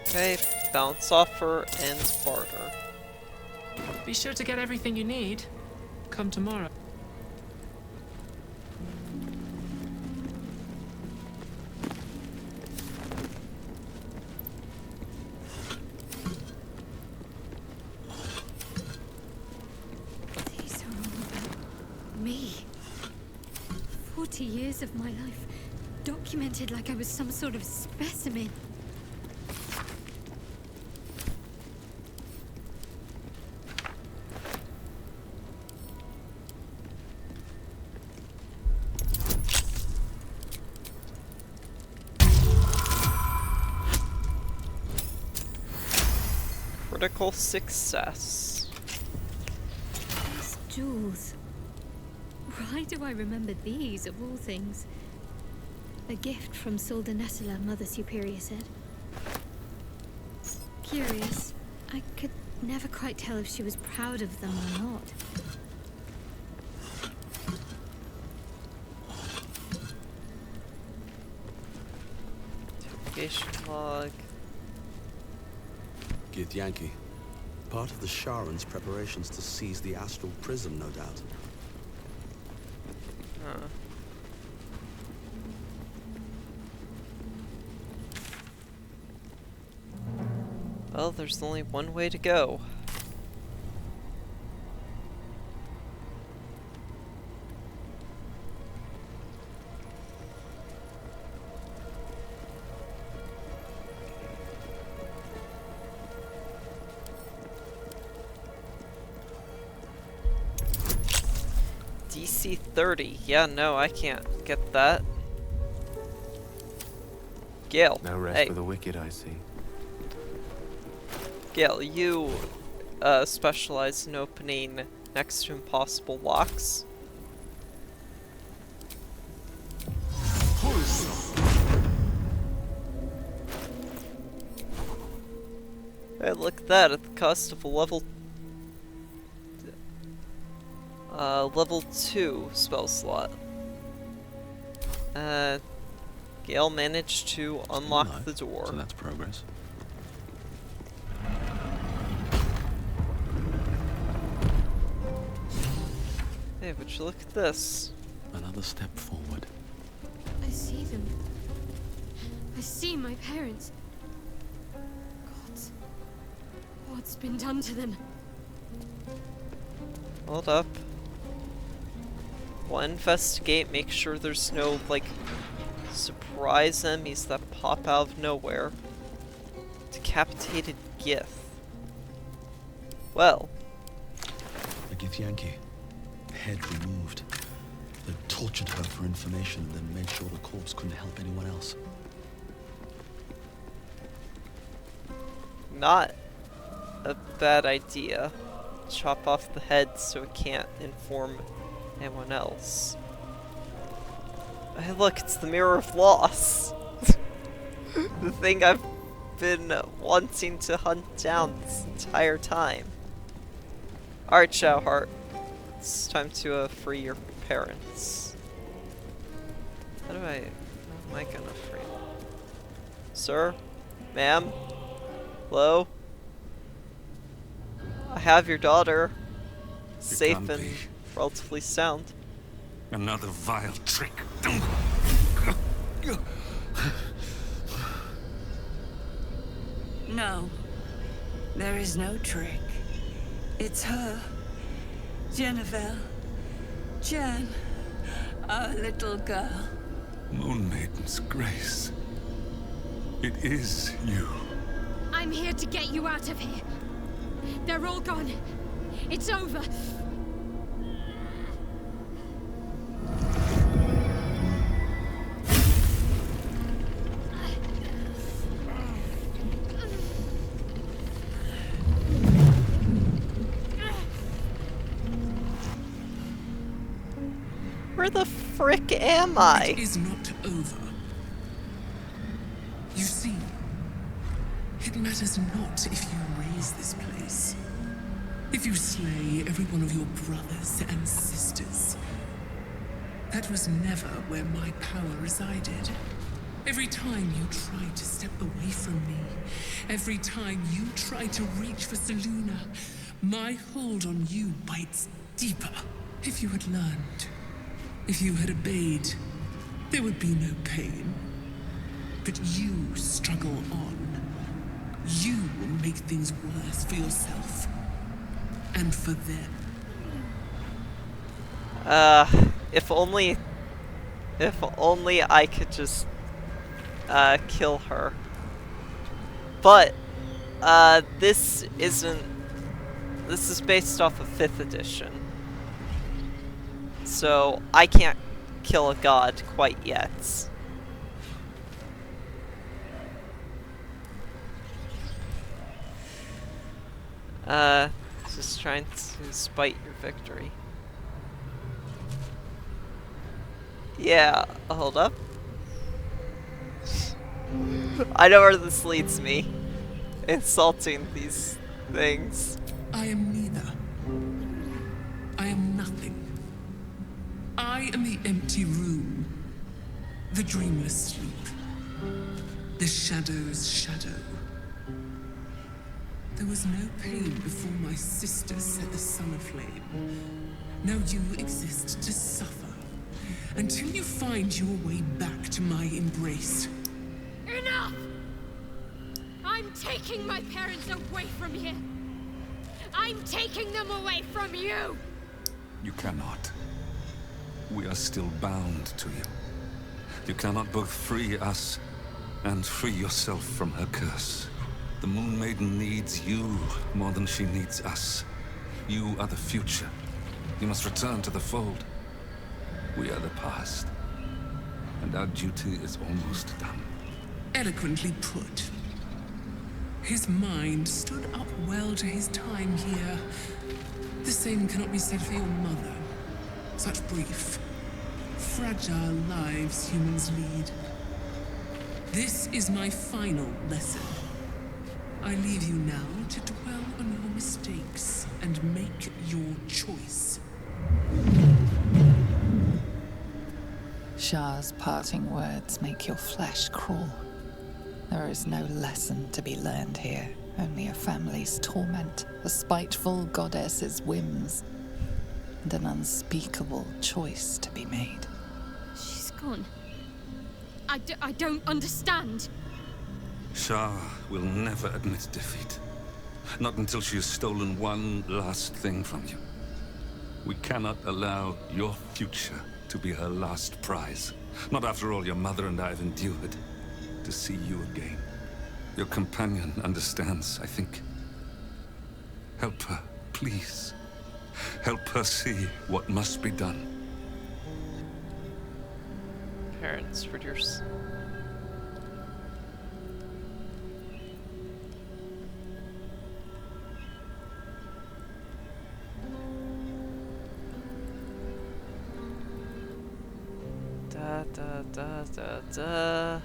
Okay, bounce offer and barter. Be sure to get everything you need. Come tomorrow. These are all about me. 40 years of my life, documented like I was some sort of specimen. Critical success. These jewels. Why do I remember these, of all things? A gift from Soldanessala, Mother Superior said. Curious. I could never quite tell if she was proud of them or not. Interrogation log. Githyanki. Part of the Sharon's preparations to seize the astral prism, no doubt. Huh. Well, there's only one way to go. DC 30. Yeah, no, I can't get that. Gale. No rest Hey. for the wicked, I see. Gale, you specialize in opening next to impossible locks. Hey, look at that, at the cost of a level 2 spell slot. Gale managed to unlock No, the door. so that's progress. Hey, would you look at this? Another step forward. I see them. I see my parents. What's been done to them? Hold up. We'll investigate, make sure there's no, like, surprise enemies that pop out of nowhere. Decapitated Gith. Well. A Githyanki. Head removed. They tortured her for information, then made sure the corpse couldn't help anyone else. Not a bad idea. Chop off the head so it can't inform anyone else. Hey look, it's the Mirror of Loss! The thing I've been wanting to hunt down this entire time. Alright, Shadowheart. It's time to free your parents. How am I gonna free them? Sir? Ma'am? Hello? I have your daughter. Safe can't and be. relatively sound. Another vile trick. No, there is no trick. It's her. Jennifer. Jan. Our little girl. Moon Maiden's grace. It is you. I'm here to get you out of here. They're all gone. It's over. Where the frick am I? It is not over. You see, it matters not if you raise this place. If you slay every one of your brothers and sisters. That was never where my power resided. Every time you tried to step away from me, every time you tried to reach for Selûne, my hold on you bites deeper. If you had learned, if you had obeyed, there would be no pain. But you struggle on. You will make things worse for yourself. And for them. If only I could just, kill her. But, this is based off of 5th edition. So, I can't kill a god quite yet. Just trying to spite your victory. Yeah, hold up. I know where this leads me. Insulting these things. I am neither. I am nothing. I am the empty room. The dreamless sleep. The shadow's shadow. There was no pain before my sister set the sun aflame. Now you exist to suffer. Until you find your way back to my embrace. Enough! I'm taking my parents away from here. I'm taking them away from you! You cannot. We are still bound to you. You cannot both free us and free yourself from her curse. The Moon Maiden needs you more than she needs us. You are the future. You must return to the fold. We are the past. And our duty is almost done. Eloquently put. His mind stood up well to his time here. The same cannot be said for your mother. Such brief, fragile lives humans lead. This is my final lesson. I leave you now to dwell on your mistakes and make your choice. Shah's parting words make your flesh crawl. There is no lesson to be learned here, only a family's torment, a spiteful goddess's whims, and an unspeakable choice to be made. She's gone. I don't understand. Shah will never admit defeat. Not until she has stolen one last thing from you. We cannot allow your future to be her last prize. Not after all your mother and I have endured. To see you again. Your companion understands, I think. Help her, please. Help her see what must be done. Parents reduce. Da da da da da.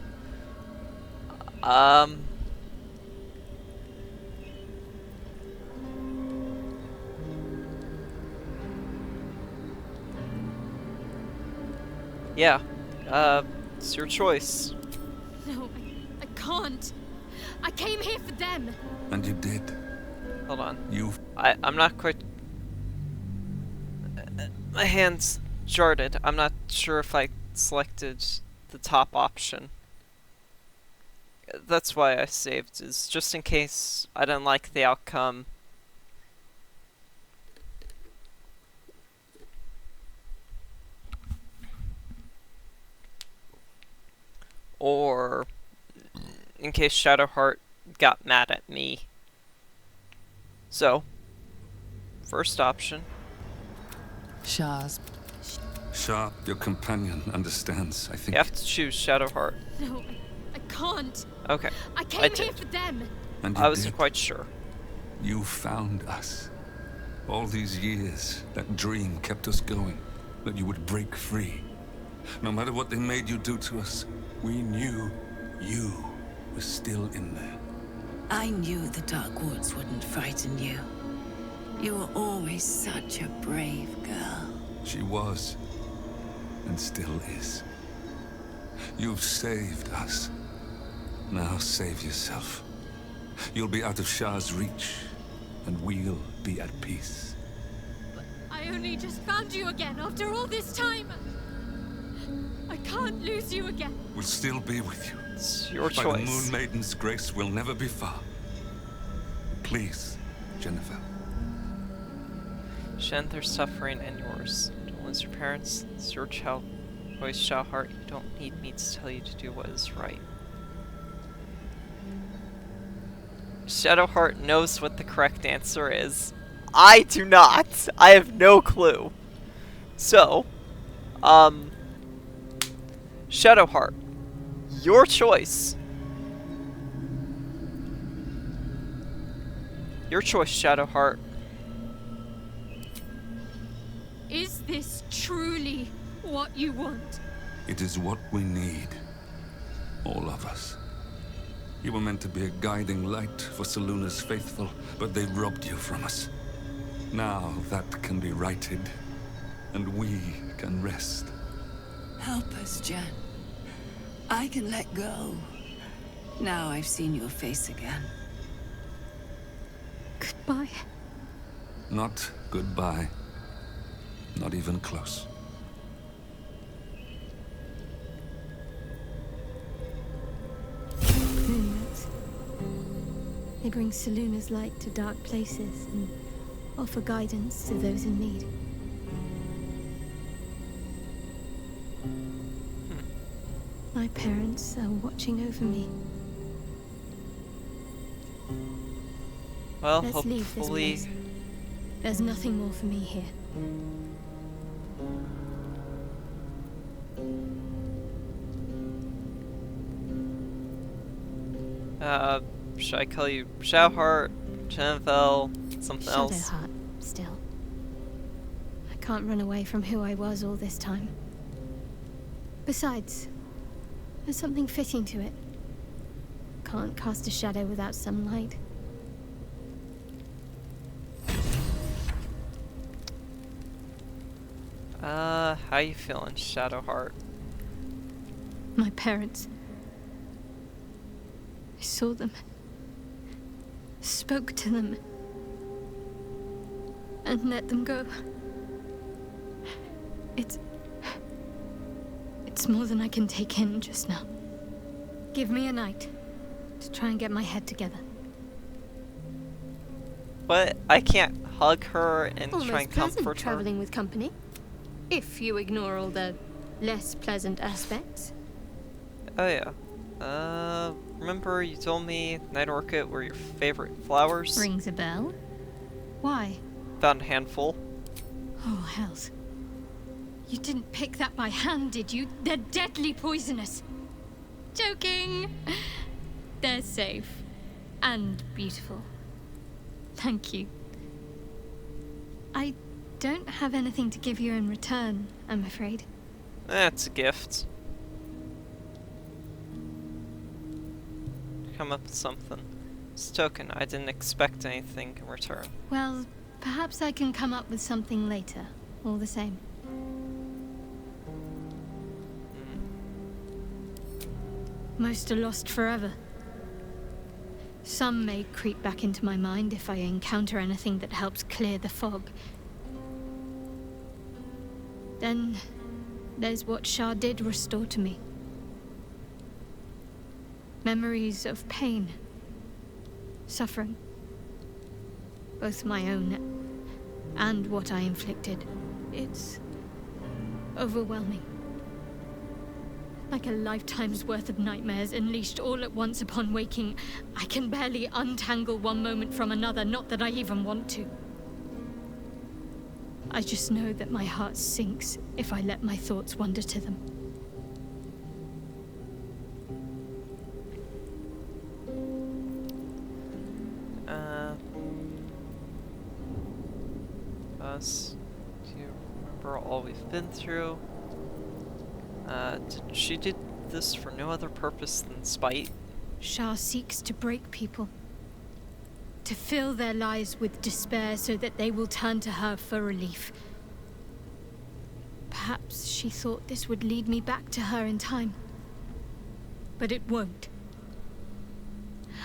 Yeah. It's your choice. No, I can't. I came here for them. And you did. Hold on. I'm not quite... My hand's jarred. I'm not sure if I selected the top option. That's why I saved, is just in case I didn't like the outcome. Or in case Shadowheart got mad at me. So, first option. Shah, your companion understands, I think. You have to choose Shadowheart. No, I can't. Okay. I came here for them. And I wasn't quite sure. You found us. All these years, that dream kept us going. That you would break free. No matter what they made you do to us, we knew you were still in there. I knew the Dark Woods wouldn't frighten you. You were always such a brave girl. She was, and still is. You've saved us. Now save yourself. You'll be out of Shah's reach, and we'll be at peace. But I only just found you again after all this time. I can't lose you again. We'll still be with you. It's your choice. By the Moon Maiden's grace, we'll never be far. Please, Jennifer. Shed their suffering and yours. Don't lose your parents. It's your child. Voice Shadowheart, you don't need me to tell you to do what is right. Shadowheart knows what the correct answer is. I do not. I have no clue. So, Shadowheart, your choice. Your choice, Shadowheart. Is this truly what you want? It is what we need. All of us. You were meant to be a guiding light for Selûne's faithful, but they robbed you from us. Now that can be righted, and we can rest. Help us, Jen. I can let go. Now I've seen your face again. Goodbye. Not goodbye. Not even close. Moonlights. They bring Selûne's light to dark places and offer guidance to those in need. My parents are watching over me. Well, Let's leave this hopefully... place. There's nothing more for me here. Should I call you Shadowheart, Jennifer, something else? Shadowheart, still. I can't run away from who I was all this time. Besides, there's something fitting to it. Can't cast a shadow without some light. How you feeling, Shadowheart? My parents. I saw them. Spoke to them. And let them go. It's more than I can take in just now. Give me a night to try and get my head together. But I can't hug her and try and Almost comfort pleasant her. traveling with company. If you ignore all the less pleasant aspects. Oh yeah. Remember you told me night orchid were your favorite flowers? Rings a bell. Why? Found a handful. Oh, hells. You didn't pick that by hand, did you? They're deadly poisonous. Joking. They're safe. And beautiful. Thank you. I don't have anything to give you in return, I'm afraid. That's a gift. Come up with something. It's a token. I didn't expect anything in return. Well, perhaps I can come up with something later, all the same. Most are lost forever. Some may creep back into my mind if I encounter anything that helps clear the fog. Then there's what Shah did restore to me. Memories of pain, suffering, both my own and what I inflicted. It's overwhelming. Like a lifetime's worth of nightmares unleashed all at once upon waking. I can barely untangle one moment from another, not that I even want to. I just know that my heart sinks if I let my thoughts wander to them. Do you remember all we've been through? She did this for no other purpose than spite. Shah seeks to break people. To fill their lives with despair so that they will turn to her for relief. Perhaps she thought this would lead me back to her in time. But it won't.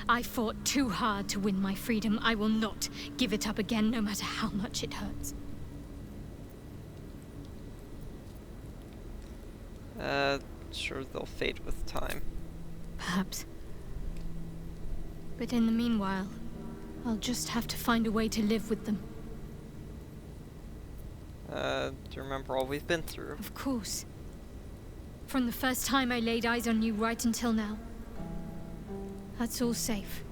I fought too hard to win my freedom. I will not give it up again, no matter how much it hurts. Sure they'll fade with time. Perhaps. But in the meanwhile, I'll just have to find a way to live with them. Do you remember all we've been through? Of course. From the first time I laid eyes on you right until now. That's all safe.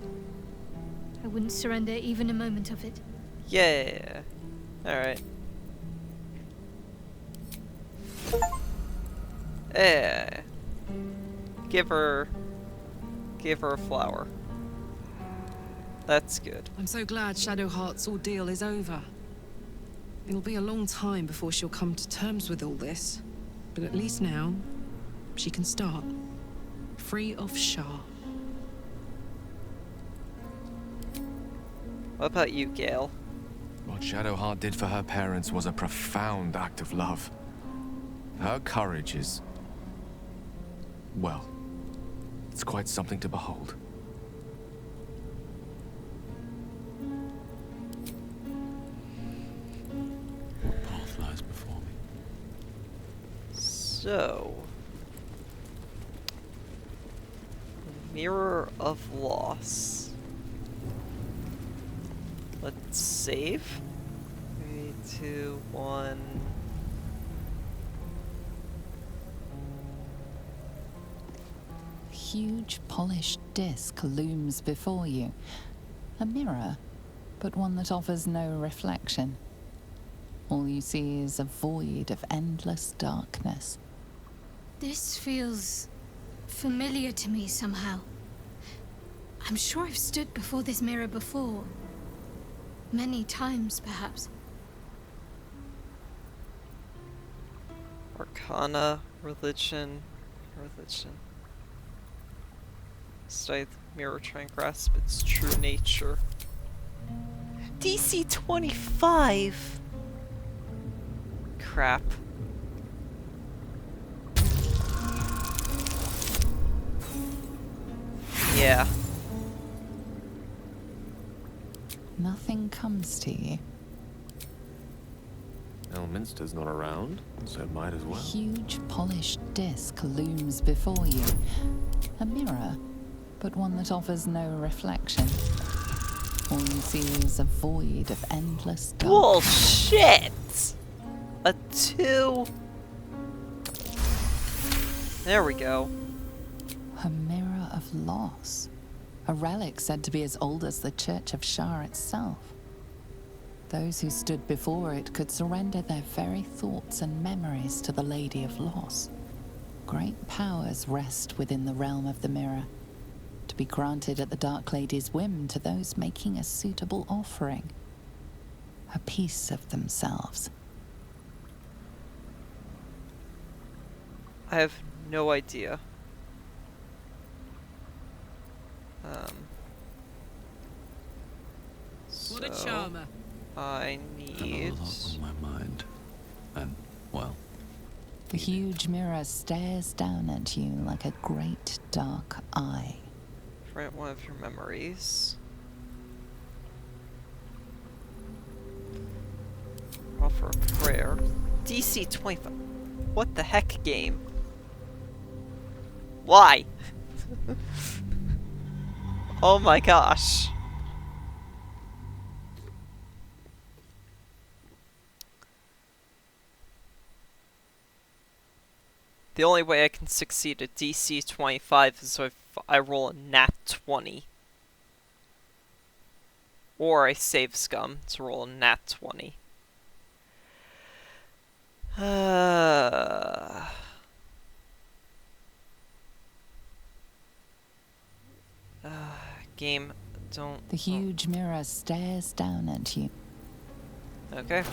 I wouldn't surrender even a moment of it. Yeah. Alright. Yeah. Give her a flower. That's good. I'm so glad Shadowheart's ordeal is over. It'll be a long time before she'll come to terms with all this. But at least now, she can start. Free of Shah. What about you, Gale? What Shadowheart did for her parents was a profound act of love. Her courage is... well, it's quite something to behold. What path lies before me? So... Mirror of Loss. Let's save. 3, 2, 1... Huge polished disc looms before you. A mirror, but one that offers no reflection. All you see is a void of endless darkness. This feels familiar to me somehow. I'm sure I've stood before this mirror before. Many times, perhaps. Arcana, religion. Study the mirror, try and grasp its true nature. DC 25! Crap. Yeah. Nothing comes to you. Elminster's not around, so might as A well. huge polished disc looms before you. A mirror, but one that offers no reflection. All you see is a void of endless dark. Bullshit! A 2. There we go. A mirror of loss. A relic said to be as old as the Church of Shar itself. Those who stood before it could surrender their very thoughts and memories to the Lady of Loss. Great powers rest within the realm of the mirror, to be granted at the Dark Lady's whim to those making a suitable offering. A piece of themselves. I have no idea. What a charmer. I I have need... a lot on my mind. And, well, The huge mirror stares down at you like a great dark eye. Write one of your memories. Offer a prayer. DC 25. What the heck, game? Why? Oh my gosh. The only way I can succeed at DC 25 is if I roll a nat 20. Or I save scum to roll a nat 20. Game, don't... The huge mirror stares down at you. Okay.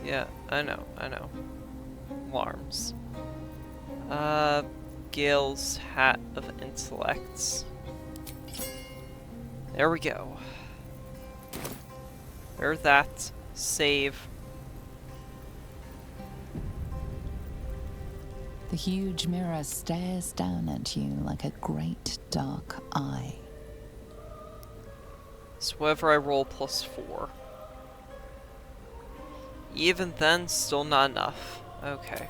Yeah, I know. Alarms. Gale's Hat of Intellects. There we go. Wear that. Save. The huge mirror stares down at you like a great dark eye. So whatever I roll plus 4. Even then, still not enough. Okay.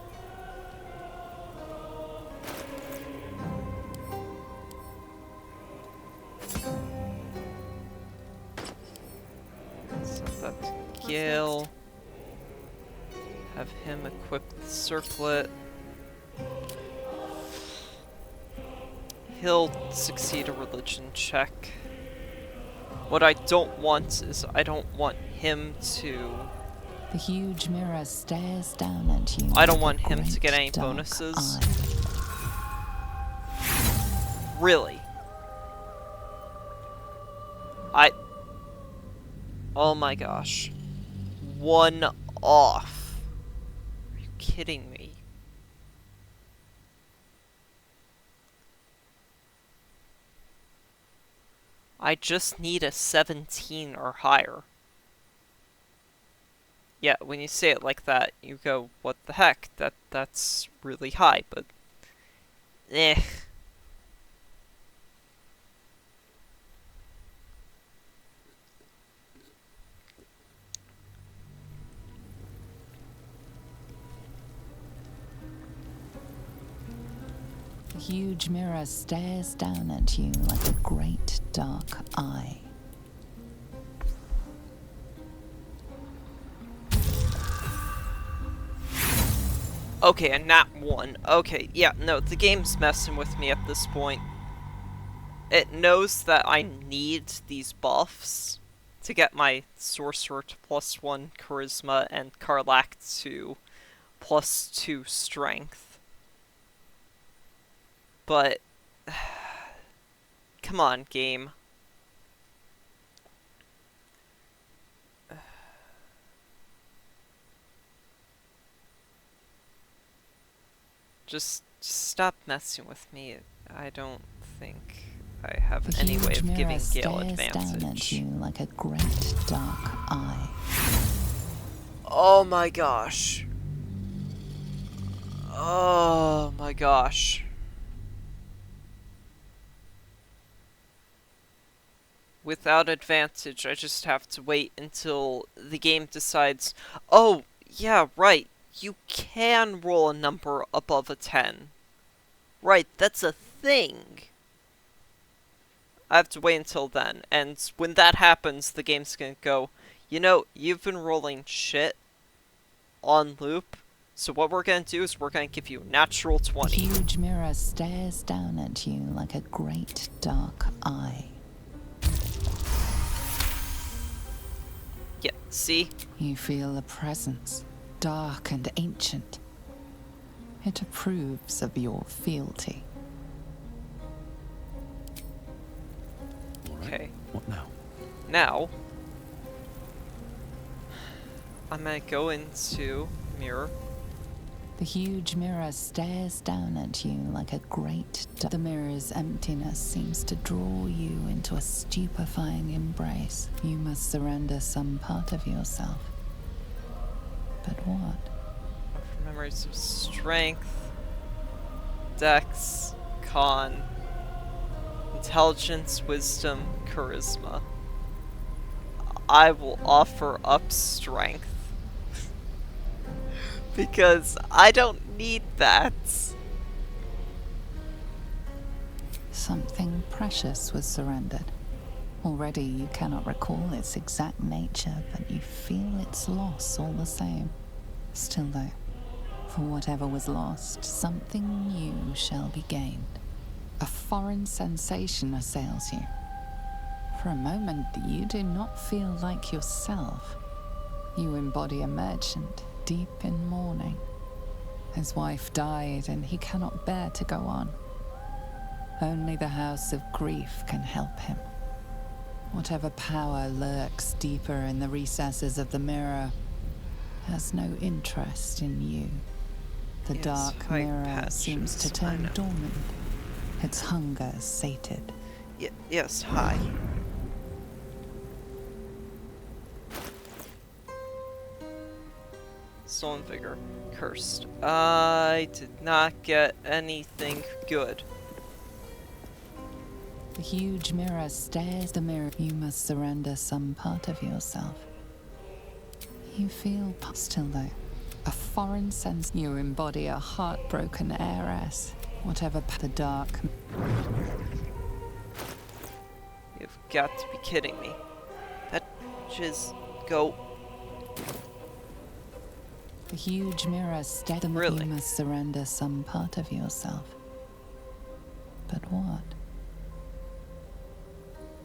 Send that to Gale. Have him equip the circlet. He'll succeed a religion check. What I don't want is I don't want him to... The huge mirror stares down at you. I don't like want a him to get great any dark bonuses. eye. Really? Oh my gosh. 1 off. Are you kidding me? I just need a 17 or higher. Yeah, when you say it like that, you go, what the heck? That's really high, but... eh. The huge mirror stares down at you like a great dark eye. Okay, a nat 1. Okay, yeah, no, the game's messing with me at this point. It knows that I need these buffs to get my Sorcerer to +1 Charisma and Karlak to +2 Strength. But... come on, game. Just stop messing with me. I don't think I have The any way huge of mirror giving Gale stares down at advantage. you like a great dark eye. Oh my gosh. Oh my gosh. Without advantage, I just have to wait until the game decides, oh, yeah, right, you can roll a number above a 10. Right, that's a thing. I have to wait until then, and when that happens, the game's gonna go, you know, you've been rolling shit on loop, so what we're gonna do is we're gonna give you natural 20. The huge mirror stares down at you like a great dark eye. Yeah, see? You feel a presence, dark and ancient. It approves of your fealty. Okay. What now? Now, I'm gonna go into mirror. The huge mirror stares down at you like a great The mirror's emptiness seems to draw you into a stupefying embrace. You must surrender some part of yourself. But what? Memories of strength, dex, con, intelligence, wisdom, charisma. I will offer up strength. Because I don't need that. Something precious was surrendered. Already you cannot recall its exact nature, but you feel its loss all the same. Still though, for whatever was lost, something new shall be gained. A foreign sensation assails you. For a moment, you do not feel like yourself. You embody a merchant, deep in mourning. His wife died, and he cannot bear to go on. Only the House of Grief can help him. Whatever power lurks deeper in the recesses of the mirror has no interest in you. The Yes, dark high mirror seems to patches, I turn know. dormant, its hunger sated. Yes, hi. Stolen vigor. Cursed. I did not get anything good. The huge mirror stares the mirror. You must surrender some part of yourself. You feel still though. A foreign sense. You embody a heartbroken heiress. Whatever the dark. You've got to be kidding me. That just go. The huge mirror stares the mirror. Really? You must surrender some part of yourself. But what?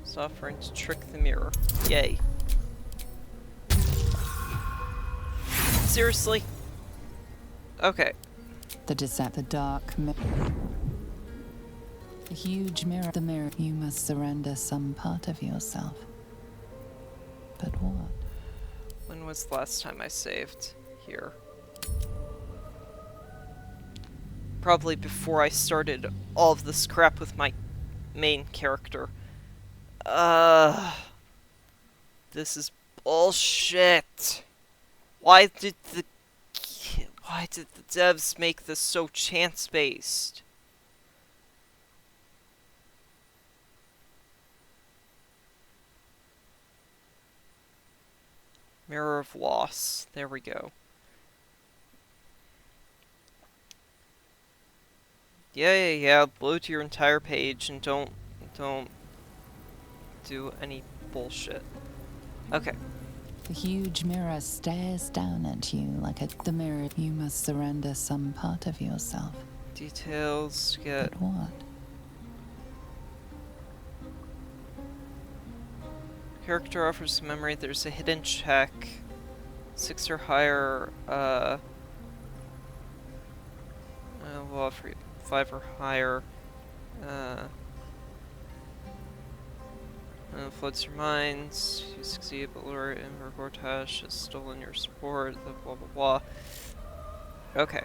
It's offering to trick the mirror. Yay. Seriously? Okay. The dark mirror. The huge mirror. The mirror. You must surrender some part of yourself. But what? When was the last time I saved here? Probably before I started all of this crap with my main character. This is bullshit. Why did the devs make this so chance-based? Mirror of Loss. There we go. Yeah. Load your entire page and don't do any bullshit. Okay. The huge mirror stares down at you like the mirror. You must surrender some part of yourself. Details get. But what? Character offers memory. There's a hidden check. 6 or higher. We'll offer you 5 or higher. Floats your minds. You succeed, but Lure in Reportage has stolen your support. The blah blah blah. Okay.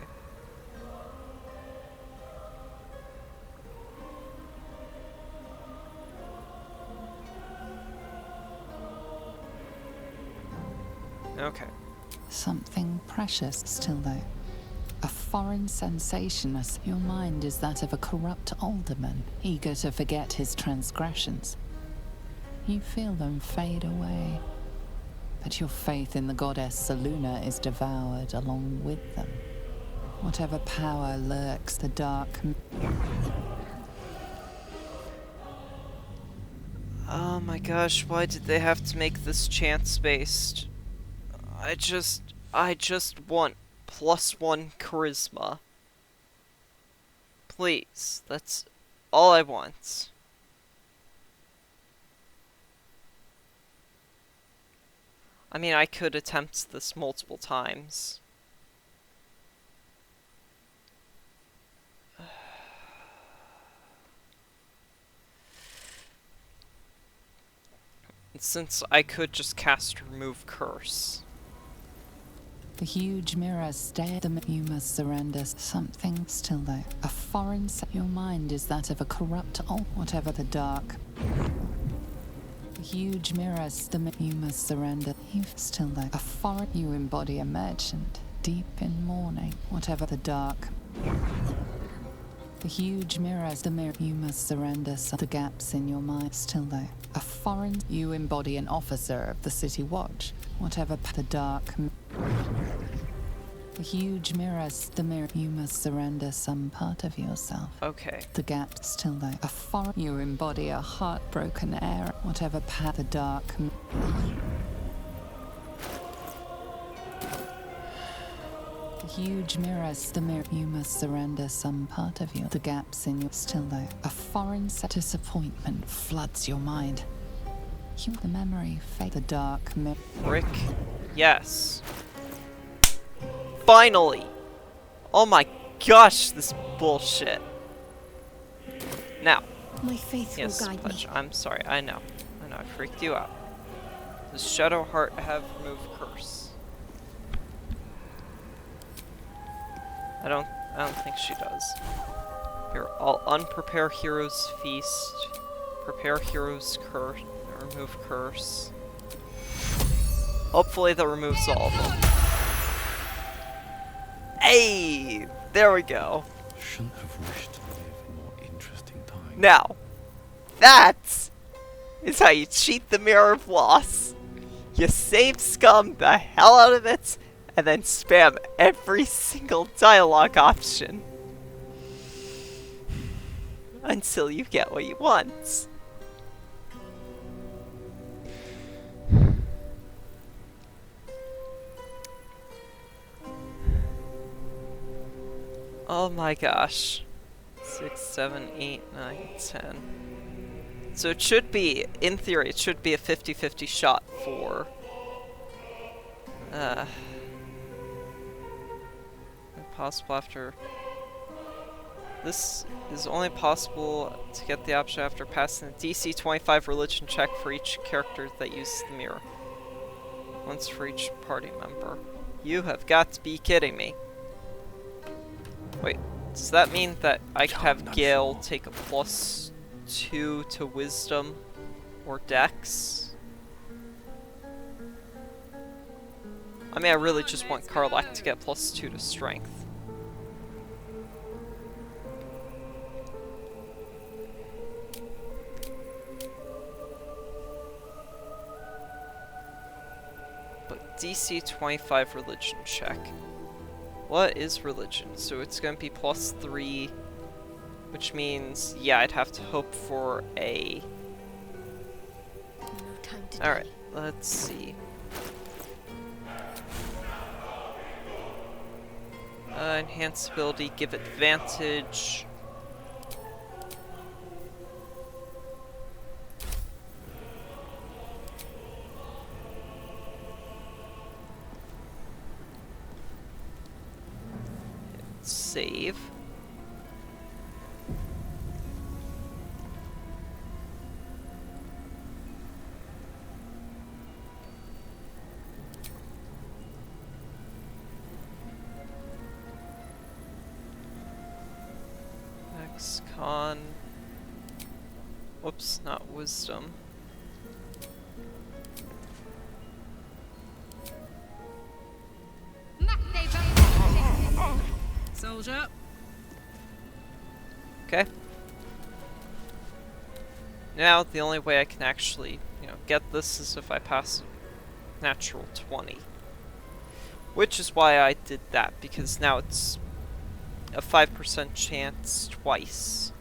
Okay. Something precious still, though. A foreign sensation as your mind is that of a corrupt alderman, eager to forget his transgressions. You feel them fade away, but your faith in the goddess Seluna is devoured along with them. Whatever power lurks the dark... Oh my gosh, why did they have to make this chance-based? I just want +1 charisma. Please, that's all I want. I mean, I could attempt this multiple times. Since I could just cast Remove Curse. The huge mirror stare the you must surrender something still though. A foreign your mind is that of a corrupt whatever the dark. The huge mirror the you must surrender. You still though. A foreign you embody a merchant deep in mourning. Whatever the dark. The huge mirror the mirror you must surrender the gaps in your mind still though. A foreign you embody an officer of the city watch. Whatever the dark. The huge mirror the mirror you must surrender some part of yourself. Okay. The gap still though. A foreign you embody a heartbroken air. Whatever the dark. The huge mirror the mirror you must surrender some part of you. The gaps in your still though. A foreign disappointment floods your mind. You the memory fade the dark mirror. Rick, yes. Finally! Oh my gosh, this bullshit. Now. My faith yes, will guide Pudge, me. I'm sorry, I know, I freaked you out. Does Shadowheart have Remove Curse? I don't think she does. Here, I'll unprepare Hero's Feast, prepare Hero's Curse, remove Curse. Hopefully that removes all of them. Hey! There we go. Shouldn't have wished to live in more interesting times. Now, that is how you cheat the Mirror of Loss. You save scum the hell out of it, and then spam every single dialogue option. Until you get what you want. Oh my gosh. 6, 7, 8, 9, 10. So it should be, in theory, it should be a 50-50 shot for... possible after... This is only possible to get the option after passing the DC 25 religion check for each character that uses the mirror. Once for each party member. You have got to be kidding me. Wait, does that mean that I could have Gale take a +2 to Wisdom or Dex? I mean, I really just want Karlach to get +2 to Strength. But DC 25 religion check. What is religion? So it's going to be +3, which means, yeah, I'd have to hope for a... Alright, let's see. Enhance ability, give advantage. Save. Con. Whoops, not Wisdom. Roger. Okay. Now, the only way I can actually, get this is if I pass a natural 20. Which is why I did that, because now it's a 5% chance twice.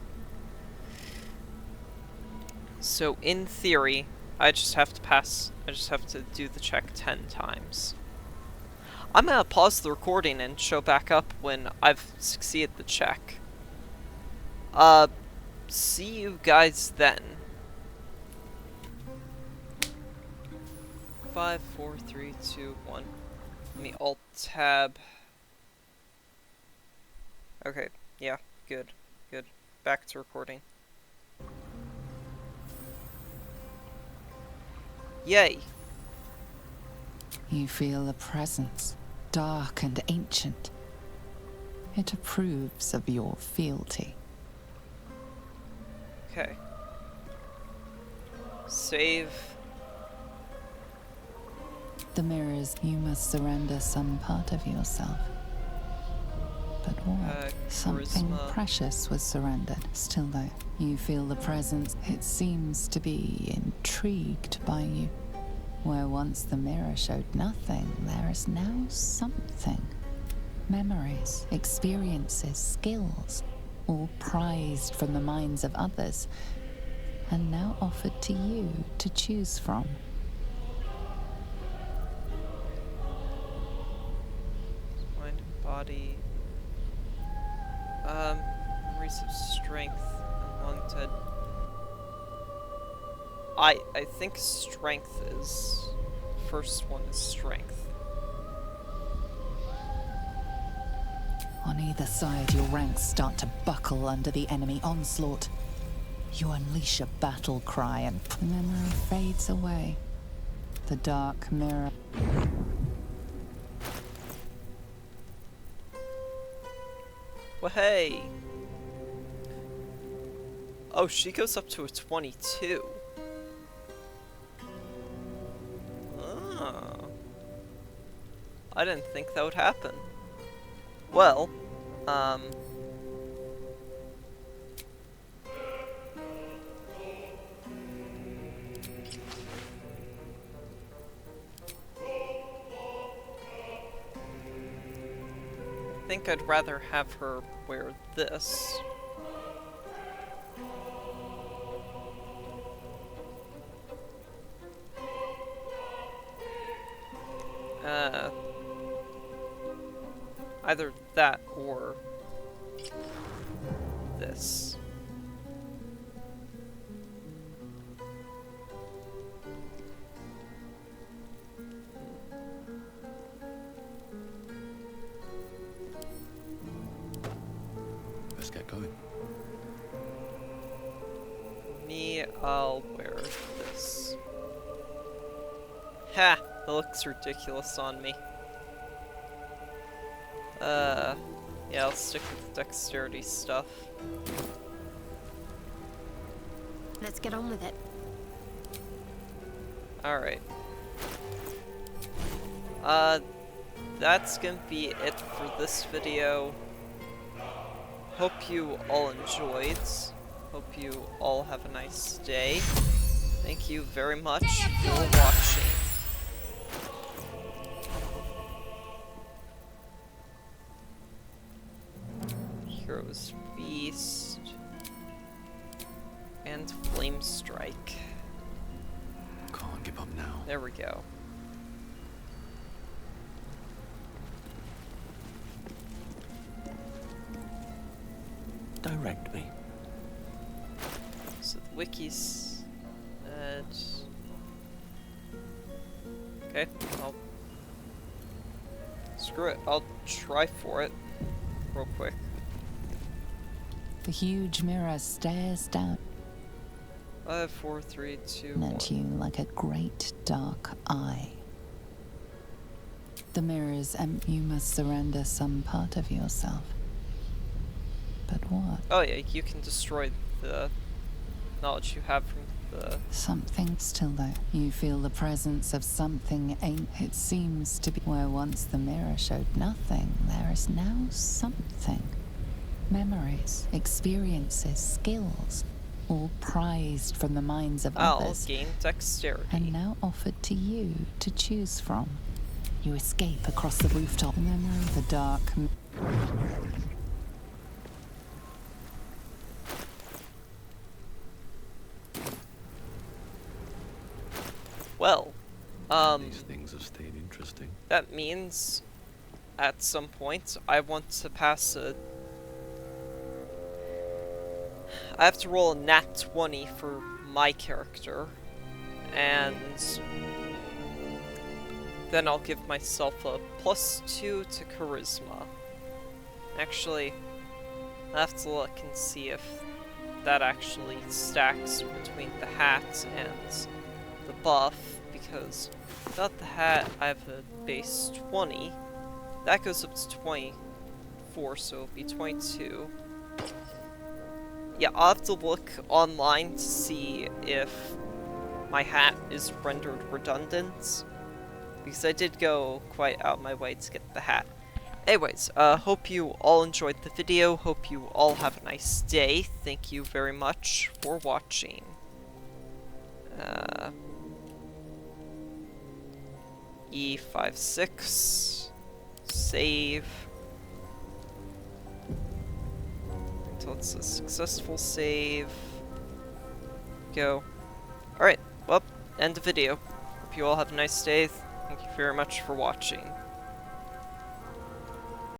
So, in theory, I just have to do the check 10 times. I'm gonna pause the recording and show back up when I've succeeded the check. See you guys then. 5, 4, 3, 2, 1. Let me Alt-Tab. Okay, yeah, good. Back to recording. Yay! You feel a presence, dark and ancient. It approves of your fealty. Okay. Save. The mirrors, you must surrender some part of yourself. But what? Something charisma. precious was surrendered. Still though, you feel the presence. It seems to be intrigued by you. Where once the mirror showed nothing, there is now something. Memories, experiences, skills, all prized from the minds of others, and now offered to you to choose from. Mind and body. Memories of strength and long-dead. I think strength is... First one is strength. On either side, your ranks start to buckle under the enemy onslaught. You unleash a battle cry and memory fades away. The dark mirror. Well, hey! Oh, she goes up to a 22. Oh. I didn't think that would happen. Well, I think I'd rather have her wear this. Either that or this. Let's get going. Me, I'll wear this. Ha! That looks ridiculous on me. Yeah, I'll stick with the dexterity stuff. Let's get on with it. Alright. That's gonna be it for this video. Hope you all enjoyed. Hope you all have a nice day. Thank you very much for watching. Hero's Feast and Flame Strike. Can't give up now. There we go. Direct me. So the wiki's okay, screw it. I'll try for it real quick. The huge mirror stares down 5, 4, 3, 2, 1. at you like a great dark eye. The mirrors, and you must surrender some part of yourself. But what? Oh yeah, you can destroy the knowledge you have from the... Something still though. You feel the presence of something it seems to be where once the mirror showed nothing, there is now something. Memories, experiences, skills, all prized from the minds of I'll others, gain dexterity. and now offered to you to choose from. You escape across the rooftop memory, the dark. Well, These things have stayed interesting. that means at some point I want to pass I have to roll a nat 20 for my character, and then I'll give myself a +2 to charisma. Actually, I have to look and see if that actually stacks between the hat and the buff, because without the hat I have a base 20. That goes up to 24, so it'll be 22. Yeah, I'll have to look online to see if my hat is rendered redundant, because I did go quite out my way to get the hat. Anyways, hope you all enjoyed the video, hope you all have a nice day, thank you very much for watching. E56, save, until it's a successful save, go. Alright, well, end the video. Hope you all have a nice day, thank you very much for watching.